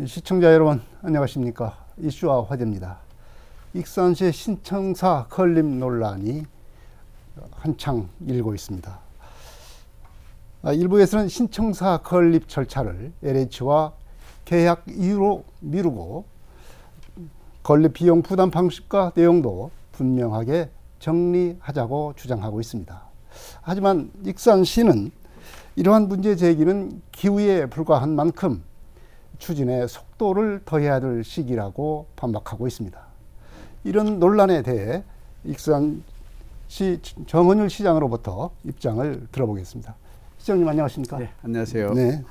시청자 여러분 안녕하십니까. 이슈와 화제입니다. 익산시의 신청사 건립 논란이 한창 일고 있습니다. 일부에서는 신청사 건립 절차를 LH와 계약 이유로 미루고 건립 비용 부담 방식과 내용도 분명하게 정리하자고 주장하고 있습니다. 하지만 익산시는 이러한 문제 제기는 기우에 불과한 만큼 추진의 속도를 더해야 될 시기라고 반박하고 있습니다. 이런 논란에 대해 익산시 정은율 시장으로부터 입장을 들어보겠습니다. 시장님 안녕하십니까? 네, 안녕하세요. 네.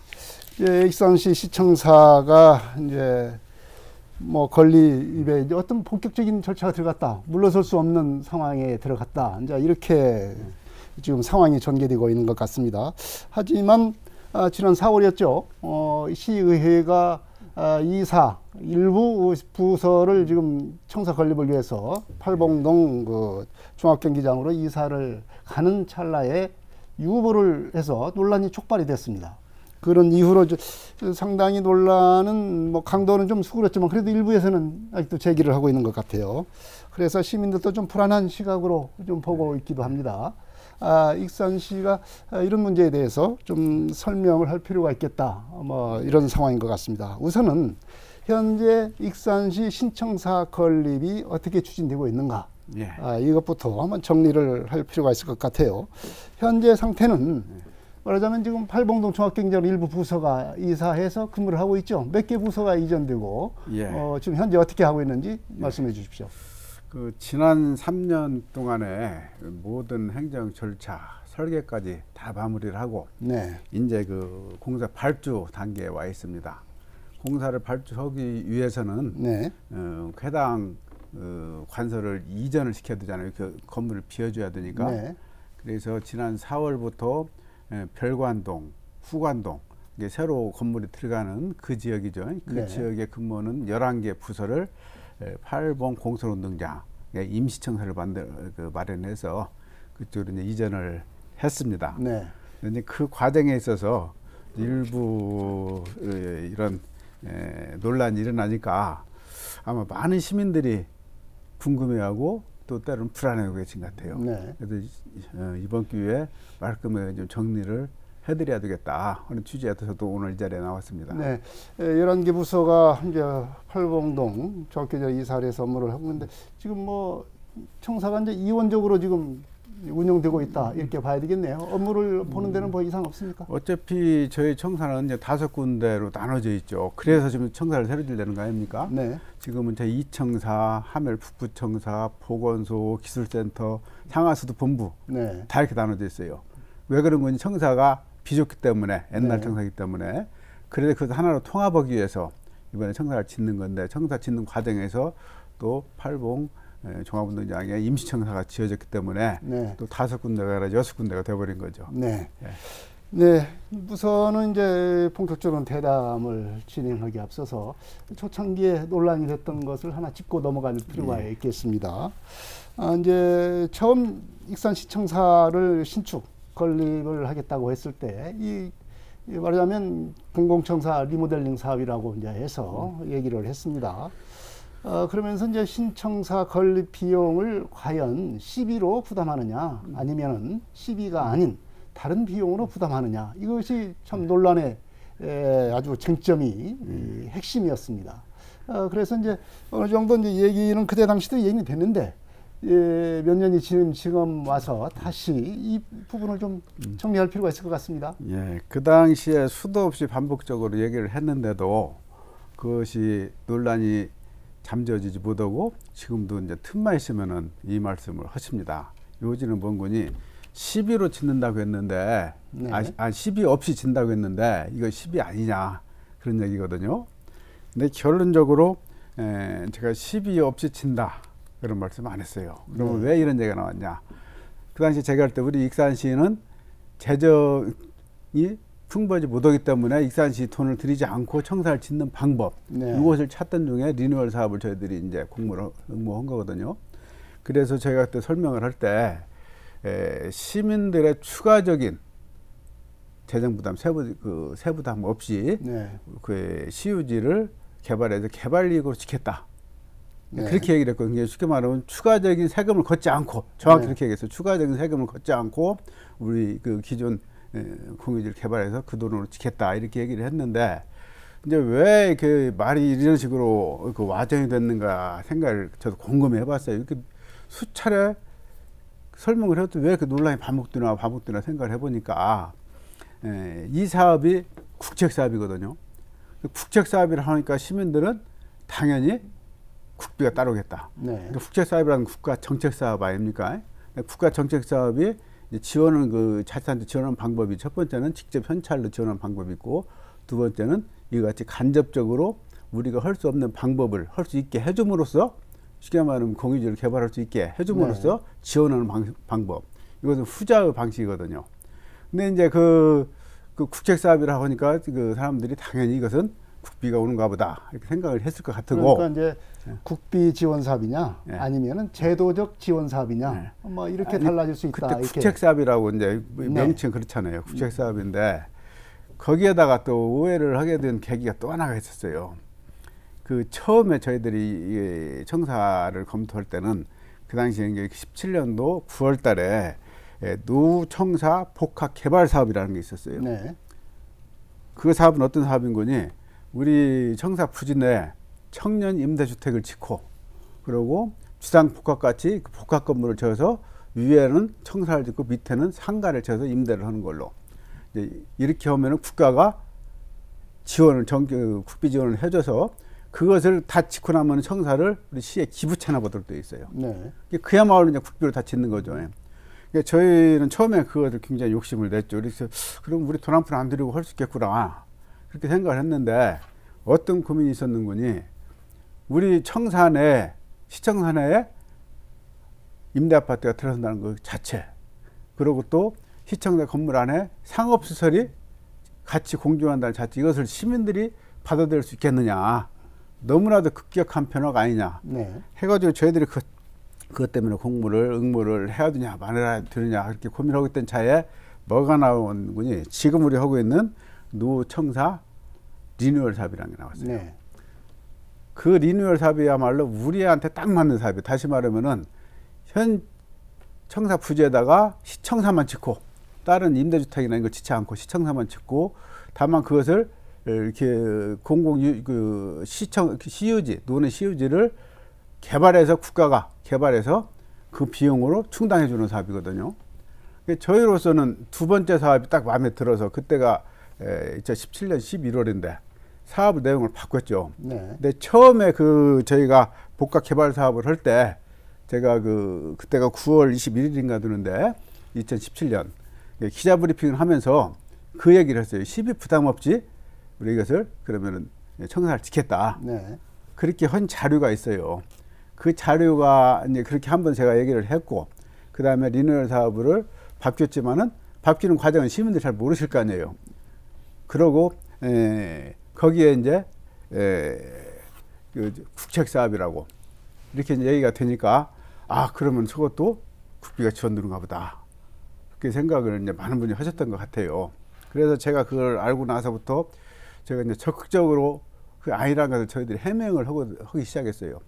익산시 시청사가 이제 건립에 이제 어떤 본격적인 절차가 들어갔다, 물러설 수 없는 상황에 들어갔다, 이제 이렇게 지금 상황이 전개되고 있는 것 같습니다. 하지만 지난 4월이었죠. 시의회가 이사 일부 부서를 지금 청사 건립을 위해서 팔봉동 그 종합경기장으로 이사를 가는 찰나에 유보를 해서 논란이 촉발이 됐습니다. 그런 이후로 상당히 논란은 강도는 좀 수그렸지만 그래도 일부에서는 아직도 제기를 하고 있는 것 같아요. 그래서 시민들도 좀 불안한 시각으로 좀 보고 있기도 합니다. 익산시가 이런 문제에 대해서 좀 설명을 할 필요가 있겠다, 이런 상황인 것 같습니다. 우선은 현재 익산시 신청사 건립이 어떻게 추진되고 있는가, 예. 이것부터 한번 정리를 할 필요가 있을 것 같아요. 현재 상태는 말하자면 지금 팔봉동 종합경기장 일부 부서가 이사해서 근무를 하고 있죠. 몇 개 부서가 이전되고, 예. 지금 현재 어떻게 하고 있는지 말씀해 주십시오. 지난 3년 동안에 모든 행정 절차, 설계까지 다 마무리를 하고, 네. 이제 그 공사 발주 단계에 와 있습니다. 공사를 발주하기 위해서는, 네. 해당 관설을 이전을 시켜야 되잖아요. 그 건물을 비워줘야 되니까. 네. 그래서 지난 4월부터 별관동, 후관동, 이게 새로 건물이 들어가는 그 지역이죠. 그, 네. 지역에 근무하는 11개 부서를 팔봉 공설운동장 임시청사를 마련해서 그쪽으로 이제 이전을 했습니다. 네. 이제 그 과정에 있어서 일부 이런 논란이 일어나니까 아마 많은 시민들이 궁금해하고 또 때로는 불안해하고 계신 것 같아요. 네. 그래서 이번 기회에 말끔하게 좀 정리를 해드려야 되겠다 하는 취지에서 저도 오늘 이 자리에 나왔습니다. 네, 11개 부서가 이제 팔봉동 종합경기장 이사를 해서 업무를 하고 있는데 지금 청사가 이제 이원적으로 지금 운영되고 있다, 이렇게 봐야 되겠네요. 업무를 보는 데는 이상 없습니까? 어차피 저희 청사는 이제 5군데로 나눠져 있죠. 그래서 지금 청사를 새로 지려는 거 아닙니까? 네. 지금은 제 2청사, 하멜 북부청사, 보건소, 기술센터, 상하수도 본부, 네. 다 이렇게 나눠져 있어요. 왜 그런 건지 청사가 비좁기 때문에, 옛날, 네. 청사이기 때문에. 그래서 그것을 하나로 통합하기 위해서 이번에 청사를 짓는 건데, 청사 짓는 과정에서 또 팔봉 종합운동장에 임시청사가 지어졌기 때문에, 네. 또 5군데가 아니라 6군데가 돼버린 거죠. 네. 네. 네. 우선은 이제 본격적으로 대담을 진행하기 앞서서 초창기에 논란이 됐던 것을 하나 짚고 넘어갈 필요가, 네. 있겠습니다. 이제 처음 익산시청사를 신축 건립을 하겠다고 했을 때, 말하자면 공공청사 리모델링 사업이라고 이제 해서 얘기를 했습니다. 그러면서 이제 신청사 건립 비용을 과연 시비로 부담하느냐, 아니면은 시비가 아닌 다른 비용으로 부담하느냐, 이것이 참 논란의 아주 쟁점이 핵심이었습니다. 그래서 이제 어느 정도 이제 얘기는 그때 당시도 얘기는 됐는데, 몇 년이 지금 와서 다시 이 부분을 좀 정리할 필요가 있을 것 같습니다. 예, 그 당시에 수도 없이 반복적으로 얘기를 했는데도 그것이 논란이 잠재워지지 못하고 지금도 이제 틈만 있으면은 이 말씀을 하십니다. 요지는 뭔 거니? 시비로 짓는다고 했는데, 네. 시비 없이 짓는다고 했는데 이거 시비 아니냐, 그런 얘기거든요. 근데 결론적으로 제가 시비 없이 짓는다, 그런 말씀 안 했어요. 그러면, 네. 왜 이런 얘기가 나왔냐? 그 당시 제가 할 때 우리 익산시는 재정이 풍부하지 못하기 때문에 익산시 돈을 들이지 않고 청사를 짓는 방법, 네. 이것을 찾던 중에 리뉴얼 사업을 저희들이 이제 응모한 거거든요. 그래서 저희가 그때 설명을 할 때 시민들의 추가적인 재정 부담, 세부담 없이 네. 그 CUG를 개발해서 개발이익으로 지켰다. 네. 그렇게 얘기를 했거든요. 쉽게 말하면 추가적인 세금을 걷지 않고, 정확히 네. 그렇게 얘기했어요. 추가적인 세금을 걷지 않고 우리 그 기존 공유지를 개발해서 그 돈으로 지켰다, 이렇게 얘기를 했는데, 이제 왜 그 말이 이런 식으로 그 와전이 됐는가 생각을 저도 궁금해 해봤어요. 이렇게 수차례 설명을 해도 왜 그 논란이 반복되나 생각을 해보니까, 이 사업이 국책 사업이거든요. 국책 사업이라 하니까 시민들은 당연히 국비가 따르겠다. 네. 국책 사업이라는 국가 정책 사업 아닙니까? 국가 정책 사업이 지원은 그 자치단체 지원하는 방법이, 첫 번째는 직접 현찰로 지원하는 방법이 있고, 두 번째는 이와 같이 간접적으로 우리가 할 수 없는 방법을 할 수 있게 해줌으로써, 쉽게 말하면 공유지를 개발할 수 있게 해줌으로써 네. 지원하는 방법. 이것은 후자의 방식이거든요. 근데 이제 그 국책 사업이라고 하니까 그 사람들이 당연히 이것은 국비가 오는가 보다, 이렇게 생각을 했을 것 같고. 그러니까 이제 국비 지원 사업이냐, 네. 아니면은 제도적 지원 사업이냐, 네. 뭐 이렇게 달라질 수 있다. 그때 이렇게. 국책 사업이라고 이제 네. 명칭 그렇잖아요. 국책 사업인데 거기에다가 또 오해를 하게 된 계기가 또 하나가 있었어요. 그 처음에 저희들이 이 청사를 검토할 때는 그 당시에 17년도 9월달에 노청사 복합 개발 사업이라는 게 있었어요. 네. 그 사업은 어떤 사업인 거니? 우리 청사 부지 내 청년 임대주택을 짓고, 그리고 주상 복합같이 그 복합 건물을 지어서 위에는 청사를 짓고 밑에는 상가를 지어서 임대를 하는 걸로. 이렇게 하면은 국가가 지원을 국비 지원을 해줘서 그것을 다 짓고 나면 청사를 우리 시에 기부 채납하도록 되어 있어요. 네. 그야말로 이제 국비로 다 짓는 거죠. 저희는 처음에 그것을 굉장히 욕심을 냈죠. 그래서 그럼 우리 돈 한 푼 안 들이고 할 수 있겠구나, 그렇게 생각을 했는데, 어떤 고민이 있었는 거니, 우리 청사 내, 시청사 내에 임대아파트가 들어선다는 것 자체, 그리고 또 시청사 건물 안에 상업시설이 같이 공존한다는 자체, 이것을 시민들이 받아들일 수 있겠느냐, 너무나도 급격한 변화가 아니냐. 네. 해가지고 저희들이 그것 때문에 응모를 해야 되냐 말아야 되느냐 그렇게 고민하고 있던 차에 뭐가 나온 거니, 지금 우리 하고 있는 노청사 리뉴얼 사업이라는 게 나왔어요. 네. 그 리뉴얼 사업이야말로 우리한테 딱 맞는 사업이에요. 다시 말하면은 현 청사 부지에다가 시청사만 짓고, 다른 임대주택이나 이런 걸 짓지 않고 시청사만 짓고, 다만 그것을 이렇게 CUG, 노는 CUG를 개발해서, 국가가 개발해서 그 비용으로 충당해 주는 사업이거든요. 저희로서는 두 번째 사업이 딱 마음에 들어서, 그때가 2017년 11월인데 사업 내용을 바꿨죠. 네. 근데 처음에 저희가 복합 개발 사업을 할 때, 제가 그때가 9월 21일인가 되는데 2017년 기자 브리핑을 하면서 그 얘기를 했어요. 시비 부담 없이 우리 이것을 그러면은 청사를 지켰다. 네. 그렇게 한 자료가 있어요. 그 자료가 이제 그렇게 한번 제가 얘기를 했고, 그 다음에 리뉴얼 사업을 바뀌었지만은 바뀌는 과정은 시민들이 잘 모르실 거 아니에요. 그러고 거기에 이제 국책 사업이라고 이렇게 이제 얘기가 되니까, 그러면 저것도 국비가 지원되는가 보다, 그렇게 생각을 이제 많은 분이 하셨던 것 같아요. 그래서 제가 그걸 알고 나서부터 제가 이제 적극적으로 그 아니라는 것을 저희들이 해명을 하기 시작했어요.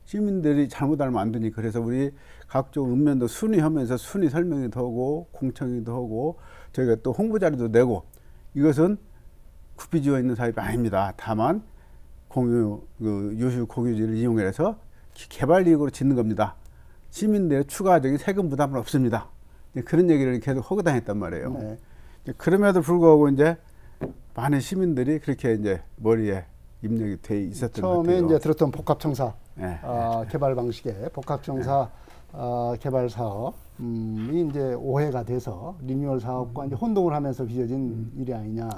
시민들이 잘못 알면 안 되니. 그래서 우리 각종 읍면도 순위하면서 순위 설명도 하고 공청회도 하고, 저희가 또 홍보 자료도 내고, 이것은 국비 지원 있는 사업이 아닙니다. 다만 유휴 공유지를 이용해서 개발 이익으로 짓는 겁니다. 시민들의 추가적인 세금 부담은 없습니다. 그런 얘기를 계속 하고 다녔단 말이에요. 네. 그럼에도 불구하고 이제 많은 시민들이 그렇게 이제 머리에 입력이 돼 있었던 것 같아요. 처음에 이제 들었던 복합청사 네. 개발 방식의 복합청사 개발 사업이 이제 오해가 돼서 리뉴얼 사업과 이제 혼동을 하면서 빚어진 일이 아니냐,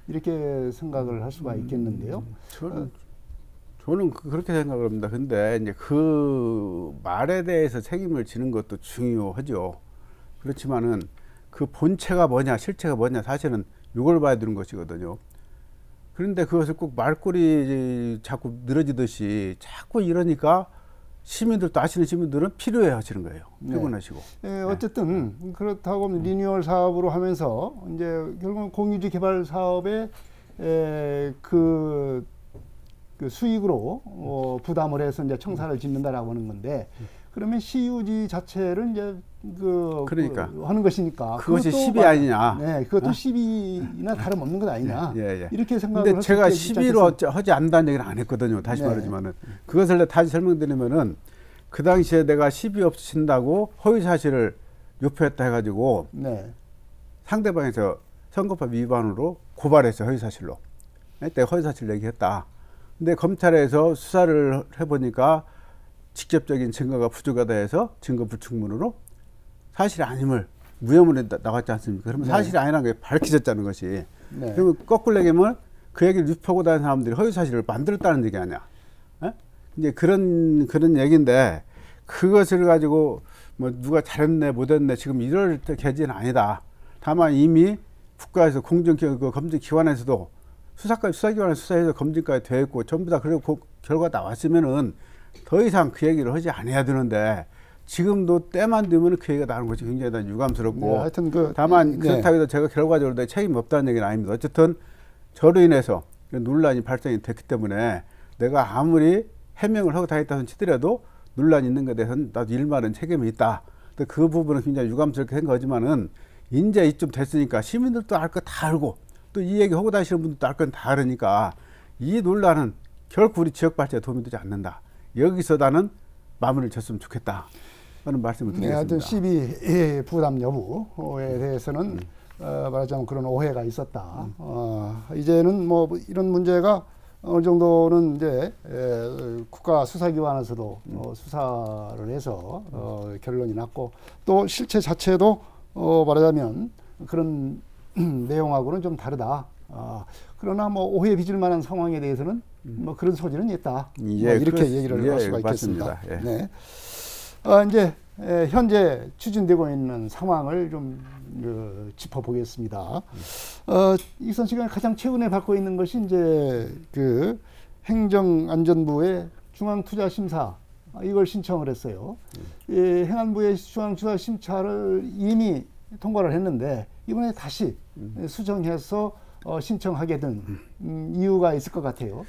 이렇게 생각을 할 수가 있겠는데요. 저는 그렇게 생각을 합니다. 근데 이제 그 말에 대해서 책임을 지는 것도 중요하죠. 그렇지만은 그 본체가 뭐냐, 실체가 뭐냐, 사실은 이걸 봐야 되는 것이거든요. 그런데 그것을 꼭 말꼬리 자꾸 늘어지듯이 자꾸 이러니까 시민들도 아시는 시민들은 필요해 하시는 거예요. 네. 퇴근하시고. 예, 어쨌든 그렇다고 리뉴얼 사업으로 하면서 이제 결국은 공유지 개발 사업에 그 수익으로 부담을 해서 이제 청사를 짓는다라고 하는 건데, 그러면 시유지 자체를 이제 그러니까 하는 것이니까 그것이 시비 아니냐? 네, 그것도 시비나 다름없는 것 아니냐? 예. 이렇게 생각을. 근데 제가 시비로 하지 않는다는 얘기는 안 했거든요. 다시 말하지만은 그것을 다시 설명드리면은 그 당시에 내가 시비 없이 친다고 허위 사실을 유포했다 해가지고 상대방에서 선거법 위반으로 고발했어요. 허위 사실로. 내가 허위 사실 얘기했다. 근데 검찰에서 수사를 해보니까 직접적인 증거가 부족하다 해서 증거 불충분으로 사실이 아님을 무혐의로 나왔지 않습니까? 그러면 사실이 아니라는 게 밝혀졌다는 것이. 그러면 거꾸로 얘기하면 그 얘기를 유포하고 다니는 사람들이 허위 사실을 만들었다는 얘기 아니야. 이제 그런 얘기인데, 그것을 가지고 뭐 누가 잘했네 못했네 지금 이럴 계지는 아니다. 다만 이미 국가에서 검증기관에서도 수사기관에서 수사해서 검증까지 되어 있고 전부 다 그리고 결과 나왔으면은 더 이상 그 얘기를 하지 않아야 되는데, 지금도 때만 되면 그 얘기가 나오는 것이 굉장히 유감스럽고. 하여튼 다만 그렇다고 해서 제가 결과적으로 내 책임이 없다는 얘기는 아닙니다. 어쨌든 저로 인해서 논란이 발생이 됐기 때문에 내가 아무리 해명을 하고 다녔다는 치더라도 논란이 있는 것에 대해서는 나도 일말은 책임이 있다. 그 부분은 굉장히 유감스럽게 된 거지만은 이제 이쯤 됐으니까 시민들도 알 거 다 알고 또 이 얘기 하고 다니시는 분들도 알 건 다 알으니까 이 논란은 결코 우리 지역 발전에 도움이 되지 않는다. 여기서 나는 마무리를 졌으면 좋겠다 하는 말씀을 드리겠습니다. 하여튼 시비 부담 여부에 대해서는 말하자면 그런 오해가 있었다. 이제는 뭐 이런 문제가 어느 정도는 이제 국가 수사기관에서도 수사를 해서 결론이 났고, 또 실체 자체도 말하자면 그런 내용하고는 좀 다르다. 그러나 뭐 오해 빚을 만한 상황에 대해서는 뭐 그런 소지는 있다. 예, 뭐 이렇게 얘기를 할 수가 있겠습니다. 네. 이제 현재 추진되고 있는 상황을 좀 짚어보겠습니다. 이선 씨가 가장 최근에 받고 있는 것이 이제 그 행정안전부의 중앙투자심사, 이걸 신청을 했어요. 행안부의 중앙투자심사를 이미 통과를 했는데 이번에 다시 수정해서 신청하게 된 이유가 있을 것 같아요.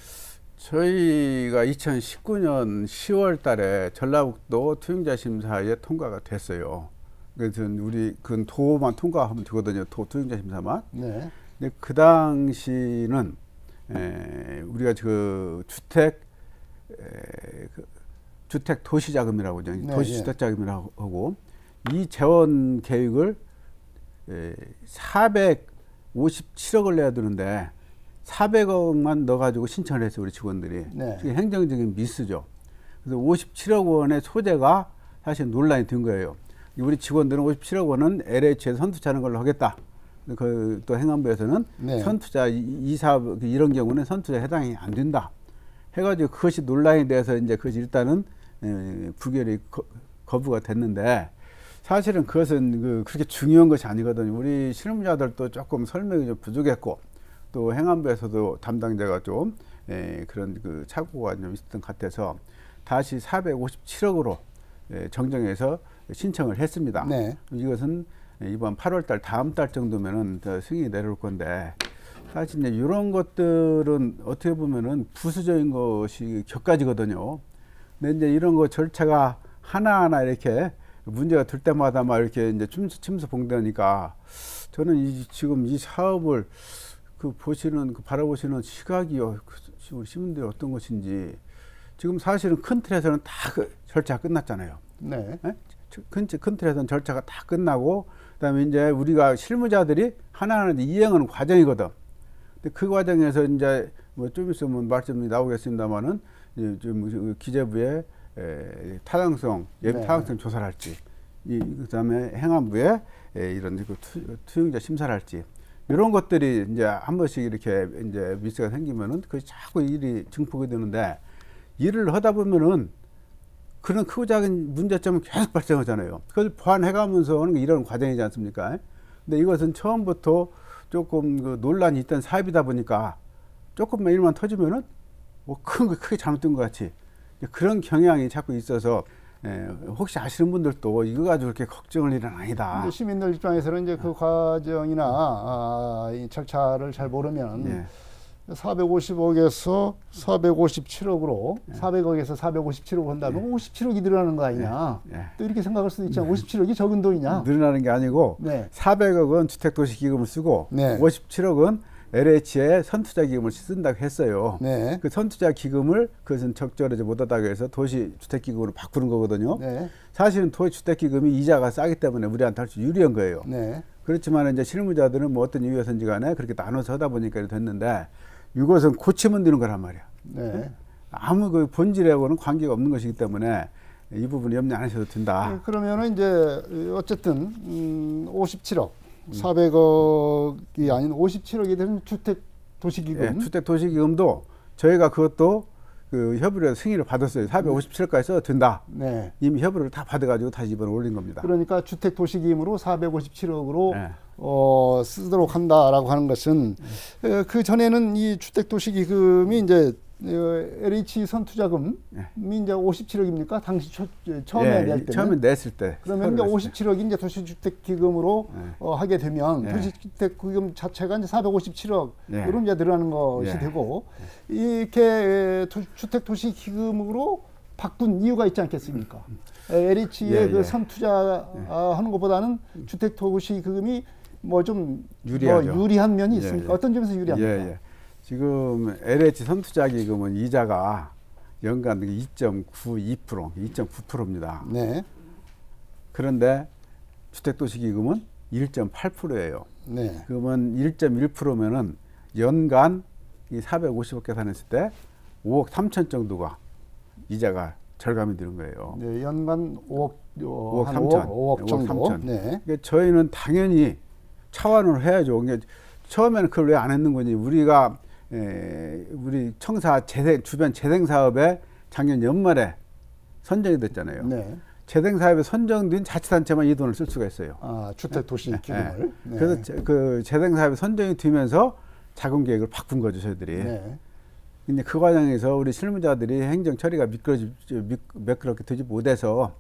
저희가 2019년 10월 달에 전라북도 투용자 심사에 통과가 됐어요. 그래서 우리 그 도만 통과하면 되거든요. 도 투용자 심사만. 근데 그 당시는 우리가 그 주택 도시자금이라고 하죠. 도시주택자금이라고 하고, 이 재원 계획을 457억을 내야 되는데 400억만 넣어가지고 신청을 했어요, 우리 직원들이. 그게 행정적인 미스죠. 그래서 57억 원의 소재가 사실 논란이 된 거예요. 우리 직원들은 57억 원은 LH에서 선투자하는 걸로 하겠다. 또 행안부에서는 선투자, 이 사업, 이런 경우는 선투자에 해당이 안 된다. 해가지고 그것이 논란이 돼서 이제 그것이 일단은 부결이 거부가 됐는데, 사실은 그것은 그렇게 중요한 것이 아니거든요. 우리 실무자들도 조금 설명이 좀 부족했고, 또 행안부에서도 담당자가 좀 그런 착오가 좀 있었던 것 같아서 다시 457억으로 정정해서 신청을 했습니다. 이것은 이번 8월달 다음 달 정도면은 승인이 내려올 건데, 사실 이제 이런 것들은 어떻게 보면은 부수적인 것이 격가지거든요. 근데 이제 이런 거 절차가 하나하나 이렇게 문제가 될 때마다 막 이렇게 이제 침수봉대니까, 저는 지금 이 사업을 바라보시는 시각이 우리 시민들이 어떤 것인지, 지금 사실은 큰 틀에서는 다 절차가 끝났잖아요. 큰 틀에서는 절차가 다 끝나고, 그다음에 이제 우리가 실무자들이 하나하나 이행하는 과정이거든. 근데 그 과정에서 이제 뭐 좀 있으면 말씀이 나오겠습니다만은, 좀 기재부의 타당성, 예비 타당성 조사를 할지, 그다음에 행안부의 이런 투용자 심사를 할지, 이런 것들이 이제 한 번씩 이렇게 이제 미스가 생기면은 그것이 자꾸 일이 증폭이 되는데, 일을 하다 보면은 그런 크고 작은 문제점은 계속 발생하잖아요. 그걸 보완해가면서 하는 게 이런 과정이지 않습니까? 근데 이것은 처음부터 조금 논란이 있던 사업이다 보니까 조금만 일만 터지면은 뭐 큰 거 크게 잘못된 것 같이 그런 경향이 자꾸 있어서 혹시 아시는 분들도 이거 가지고 그렇게 걱정할 일은 아니다. 시민들 입장에서는 이제 그 과정이나 이 절차를 잘 모르면 450억에서 457억으로 400억에서 457억 한다면 57억이 늘어나는 거 아니냐. 또 이렇게 생각할 수도 있잖아. 57억이 적은 돈이냐. 늘어나는 게 아니고 400억은 주택도시기금을 쓰고 57억은 LH의 선투자기금을 쓴다고 했어요. 그 선투자기금을 그것은 적절하지 못하다고 해서 도시주택기금으로 바꾸는 거거든요. 사실은 도시주택기금이 이자가 싸기 때문에 우리한테 아주 유리한 거예요. 그렇지만 이제 실무자들은 뭐 어떤 이유에서인지 간에 그렇게 나눠서 하다 보니까 됐는데 이것은 고치면 되는 거란 말이야. 아무 그 본질하고는 관계가 없는 것이기 때문에 이 부분 염려 안 하셔도 된다. 그러면은 이제 어쨌든 57억, 400억이 아닌 57억이 되는 주택도시기금. 주택도시기금도 저희가 그것도 그 협의를 해서 승인을 받았어요. 457억까지 써도 된다. 이미 협의를 다 받아가지고 다시 이번에 올린 겁니다. 그러니까 주택도시기금으로 457억으로 쓰도록 한다라고 하는 것은 그 전에는 이 주택도시기금이 이제 LH 선투자금이 이제 57억입니까? 당시 처음에 낼 때는. 처음에 냈을 때. 그러면 이제 57억이 이제 도시주택기금으로 하게 되면 도시주택기금 자체가 이제 457억으로 이제 늘어나는 것이 되고 이렇게 주택도시기금으로 바꾼 이유가 있지 않겠습니까? LH의 그 선투자하는 것보다는 주택도시기금이 뭐 좀 유리한 면이 있습니까? 어떤 점에서 유리합니까? 지금 LH 선투자기금은 이자가 연간 2.92%, 2.9%입니다. 그런데 주택도시기금은 1.8%예요. 그러면 1.1%면은 연간 이 450억 계산했을 때 5억 3천 정도가 이자가 절감이 되는 거예요. 연간 5억 3천 정도. 그러니까 저희는 당연히 차원을 해야죠. 그러니까 처음에는 그걸 왜 안 했는 거니? 우리 청사 주변 재생 사업에 작년 연말에 선정이 됐잖아요. 재생 사업에 선정된 자치단체만 이 돈을 쓸 수가 있어요. 주택도시기금을. 그래서 그 재생 사업에 선정이 되면서 자금 계획을 바꾼 거죠, 저희들이. 근데 그 과정에서 우리 실무자들이 행정 처리가 매끄럽게 되지 못해서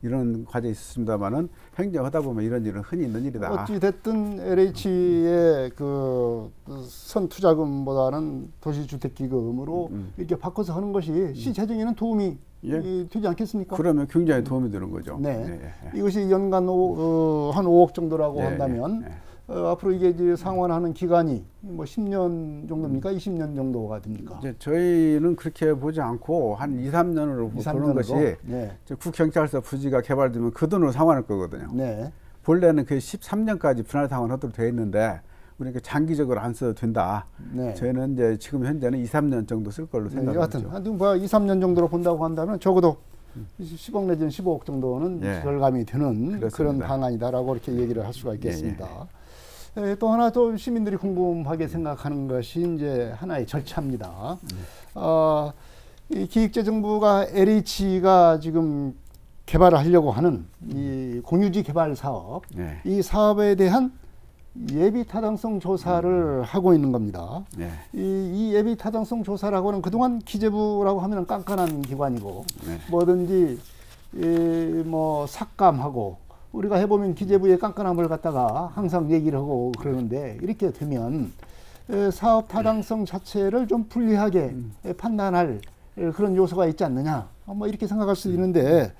이런 과정이 있었습니다만은 행정하다 보면 이런 일은 흔히 있는 일이다. 어찌 됐든 LH의 그 선투자금보다는 도시주택기금으로 이렇게 바꿔서 하는 것이 시 재정에는 도움이 되지 않겠습니까? 그러면 굉장히 도움이 되는 거죠. 이것이 연간 한 5억 정도라고 한다면 앞으로 이게 이제 상환하는 기간이 뭐 10년 정도입니까? 20년 정도가 됩니까? 이제 저희는 그렇게 보지 않고 한 2, 3년으로 보는 것이 국경찰서 부지가 개발되면 그 돈으로 상환할 거거든요. 본래는 그 13년까지 분할 상환하도록 되어 있는데 우리가 장기적으로 안 써도 된다. 저희는 이제 지금 현재는 2, 3년 정도 쓸 걸로 생각합니다. 하여튼 2, 3년 정도로 본다고 한다면 적어도 10억 내지는 15억 정도는 절감이 되는 그런 방안이다라고 이렇게 얘기를 할 수가 있겠습니다. 또 하나 또 시민들이 궁금하게 생각하는 것이 이제 하나의 절차입니다. 이 기획재정부가 LH가 지금 개발을 하려고 하는 이 공유지 개발 사업, 이 사업에 대한 예비 타당성 조사를 하고 있는 겁니다. 이 예비 타당성 조사라고는 그동안 기재부라고 하면 깐깐한 기관이고 뭐든지 뭐 삭감하고 우리가 해보면 기재부의 깐깐함을 갖다가 항상 얘기를 하고 그러는데 이렇게 되면 사업 타당성 자체를 좀 불리하게 판단할 그런 요소가 있지 않느냐 뭐 이렇게 생각할 수 있는데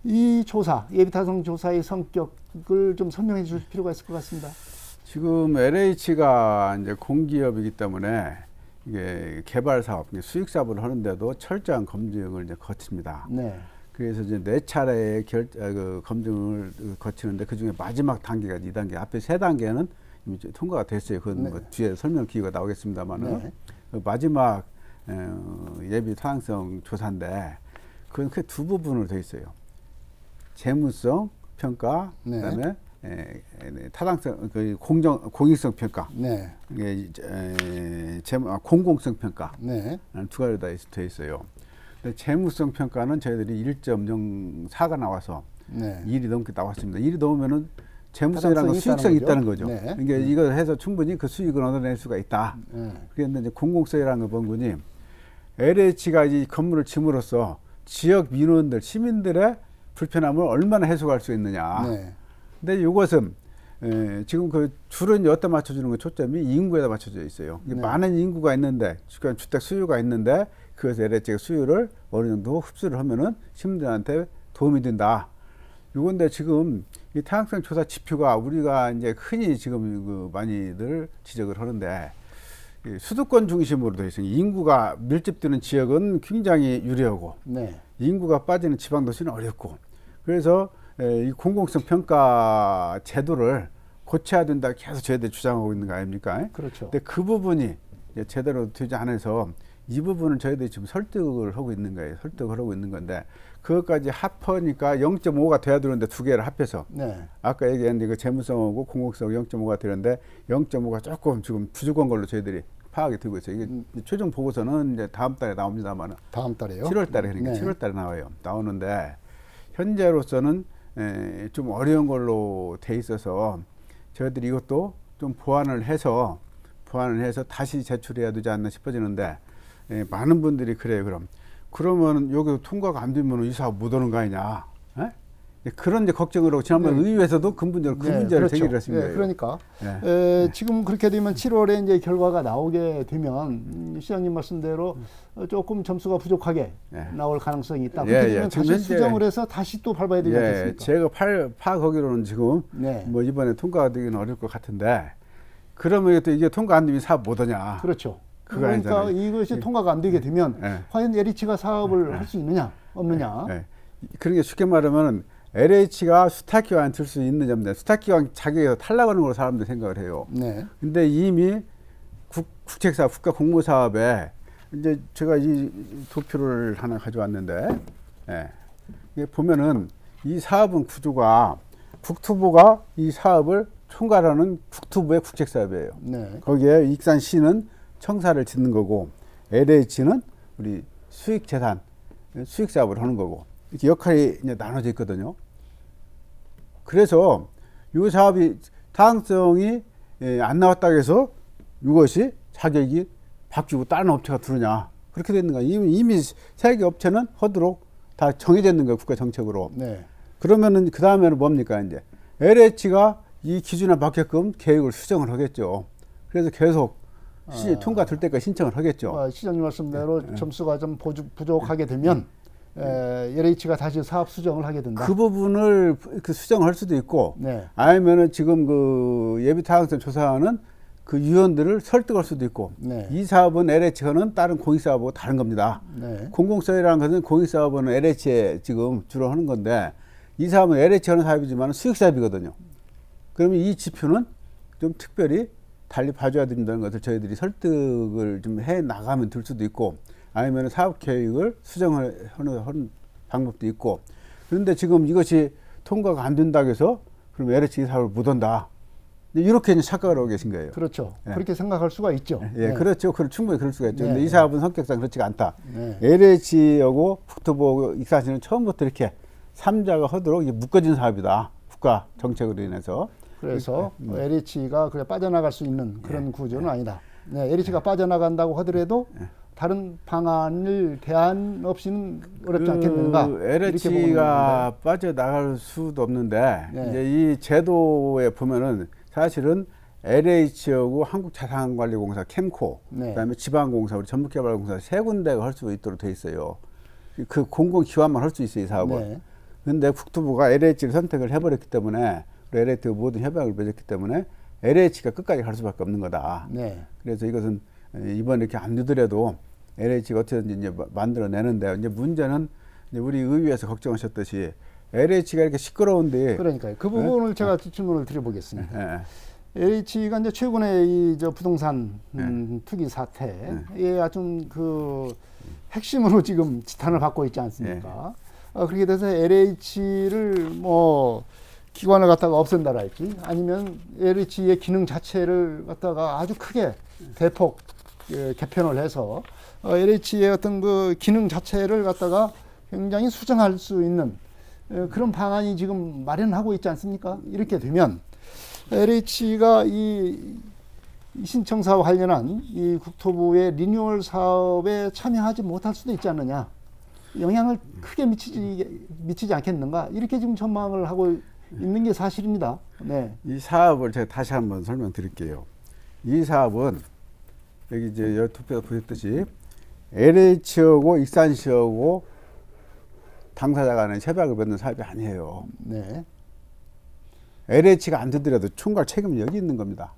이 조사, 예비 타당성 조사의 성격을 좀 설명해 주실 필요가 있을 것 같습니다. 지금 LH가 이제 공기업이기 때문에 이게 개발 사업, 수익 사업을 하는데도 철저한 검증을 이제 거칩니다. 그래서 이제 4차례의 검증을 거치는데 그 중에 마지막 단계가 2단계, 앞에 3단계는 이미 통과가 됐어요. 그건 뭐 뒤에 설명 기회가 나오겠습니다만은 그 마지막 예비 타당성 조사인데 그건 크게 두 부분으로 되어 있어요. 재무성 평가, 그다음에 타당성, 공익성 평가, 공공성 평가, 두 가지로 다 되어 있어요. 재무성 평가는 저희들이 1.04가 나와서 1이 넘게 나왔습니다. 1이 넘으면은 재무성이라는 건 수익성이 있다는 거죠. 그러니까 이걸 해서 충분히 그 수익을 얻어낼 수가 있다. 그런데 이제 공공성이라는 건 뭐니? LH가 이 건물을 짐으로써 지역 민원들, 시민들의 불편함을 얼마나 해소할 수 있느냐. 네. 근데 이것은 지금 그 줄은 어디다 맞춰주는 건 초점이 인구에다 맞춰져 있어요. 네. 많은 인구가 있는데, 주택 수요가 있는데, 그래서 LH가 수요를 어느 정도 흡수를 하면은 시민들한테 도움이 된다. 이건데 지금 이 타당성 조사 지표가 우리가 이제 흔히 지금 그 많이들 지적을 하는데, 수도권 중심으로 되어 있으니 인구가 밀집되는 지역은 굉장히 유리하고, 네. 인구가 빠지는 지방 도시는 어렵고, 그래서 이 공공성 평가 제도를 고쳐야 된다 계속 저희들이 주장하고 있는 거 아닙니까? 그렇죠. 근데 그 부분이 제대로 되지 않아서 이 부분을 저희들이 지금 설득을 하고 있는 거예요. 설득을 하고 있는 건데, 그것까지 합하니까 0.5가 돼야 되는데 두 개를 합해서. 네. 아까 얘기했는데 그 재무성하고 공공성 0.5가 되는데 0.5가 조금 지금 부족한 걸로 저희들이 파악이 되고 있어요. 이게 최종 보고서는 이제 다음 달에 나옵니다만. 다음 달에요? 7월 달에, 그러니까 네. 7월 달에 나와요. 나오는데 현재로서는 좀 어려운 걸로 돼 있어서 저희들이 이것도 좀 보완을 해서 다시 제출해야 되지 않나 싶어지는데, 많은 분들이 그래요. 그러면 여기 통과가 안 되면 이 사업 못 오는 거 아니냐? 그런 이제 걱정을 하고 지난번 네. 의회에서도 그 문제를 그렇죠. 제기를 했습니다. 그러니까 지금 그렇게 되면 7월에 이제 결과가 나오게 되면 시장님 말씀대로 조금 점수가 부족하게 나올 가능성이 있다. 그렇게 되면 다시 수정을 해서 다시 또 밟아야 되지 않겠습니까? 제가 파악하기로는 지금 뭐 이번에 통과가 되기는 어려울 것 같은데, 그러면 또 이게 통과 안 되면 사업 못 하냐? 그렇죠. 그러니까 아니잖아요. 이것이 통과가 안 되게 되면 과연 LH가 사업을 할 수 있느냐 없느냐. 그런 게 쉽게 말하면 LH가 수탁기관 들 수 있는 점인데, 수탁기관 자격에서 탈락하는 걸로 사람들이 생각을 해요. 네. 근데 이미 국책사업, 국가공모사업에 이제 제가 이 도표를 하나 가져왔는데, 이게 보면은 이 사업은 구조가 국토부가 이 사업을 총괄하는 국토부의 국책사업이에요. 네. 거기에 익산시는 청사를 짓는 거고, LH는 우리 수익재산, 수익사업을 하는 거고, 이렇게 역할이 이제 나눠져 있거든요. 그래서 이 사업이 타당성이 안 나왔다고 해서 이것이 자격이 바뀌고 다른 업체가 들어오냐, 그렇게 되는 거야. 이미 세 개 업체는 하도록 다 정해져 있는 거예요, 국가 정책으로. 네. 그러면은 그 다음에는 뭡니까? 이제 LH가 이 기준에 맞게끔 계획을 수정을 하겠죠. 그래서 계속 통과될 때까지 신청을 하겠죠. 시장님 말씀대로 점수가 좀 부족하게 되면 LH가 다시 사업 수정을 하게 된다. 그 부분을 그 수정할 수도 있고, 아니면은 지금 그 예비 타당성 조사하는 그 위원들을 설득할 수도 있고, 이 사업은 LH가는 다른 공익사업하고 다른 겁니다. 공공성이라는 것은 공익사업은 LH에 지금 주로 하는 건데, 이 사업은 LH가 하는 사업이지만 수익사업이거든요. 그러면 이 지표는 좀 특별히 달리 봐줘야 된다는 것을 저희들이 설득을 좀 해 나가면 될 수도 있고, 아니면 사업 계획을 수정을 하는 방법도 있고. 그런데 지금 이것이 통과가 안 된다고 해서 그럼 LH 사업을 못 한다, 이렇게 착각을 하고 계신 거예요. 그렇죠. 그렇게 생각할 수가 있죠. 그렇죠. 충분히 그럴 수가 있죠. 근데 이 사업은 성격상 그렇지가 않다. LH하고 국토부 익산시는 처음부터 이렇게 3자가 하도록 묶어진 사업이다, 국가 정책으로 인해서. 그래서 LH가 그래 빠져나갈 수 있는 그런 구조는 아니다. LH가 빠져나간다고 하더라도 다른 방안을 대안 없이는 어렵지 않겠는가. LH가 빠져나갈 수도 없는데, 이제 이 제도에 보면은 사실은 LH하고 한국자산관리공사, 캠코, 그다음에 지방공사, 우리 전북개발공사 세 군데가 할 수 있도록 돼 있어요. 그 공공기관만 할 수 있어요, 이 사업을. 그런데 국토부가 LH를 선택을 해버렸기 때문에, LH가 모든 협약을 맺었기 때문에 LH가 끝까지 갈 수밖에 없는 거다. 그래서 이것은 이번에 이렇게 안 되더라도 LH가 어떻게든지 이제 만들어내는데, 이제 문제는 이제 우리 의회에서 걱정하셨듯이 LH가 이렇게 시끄러운데. 그러니까요. 그 부분을 제가 질문을 드려보겠습니다. LH가 이제 최근에 이 부동산 투기 사태에 아주 그 핵심으로 지금 지탄을 받고 있지 않습니까? 그렇게 돼서 LH를 뭐 기관을 갖다가 없앤다랄지, 아니면 LH의 기능 자체를 갖다가 아주 크게 대폭 개편을 해서 LH의 어떤 그 기능 자체를 갖다가 굉장히 수정할 수 있는 그런 방안이 지금 마련하고 있지 않습니까? 이렇게 되면 LH가 이 신청사와 관련한 이 국토부의 리뉴얼 사업에 참여하지 못할 수도 있지 않느냐. 영향을 크게 미치지 않겠는가 이렇게 지금 전망을 하고 있는 게 사실입니다. 네. 이 사업을 제가 다시 한번 설명드릴게요. 이 사업은 여기 이제 유튜브에 보셨듯이 LH하고 익산시하고 당사자 간의 협약을 맺는 사업이 아니에요. 네. LH가 안 되더라도 총괄 책임은 여기 있는 겁니다.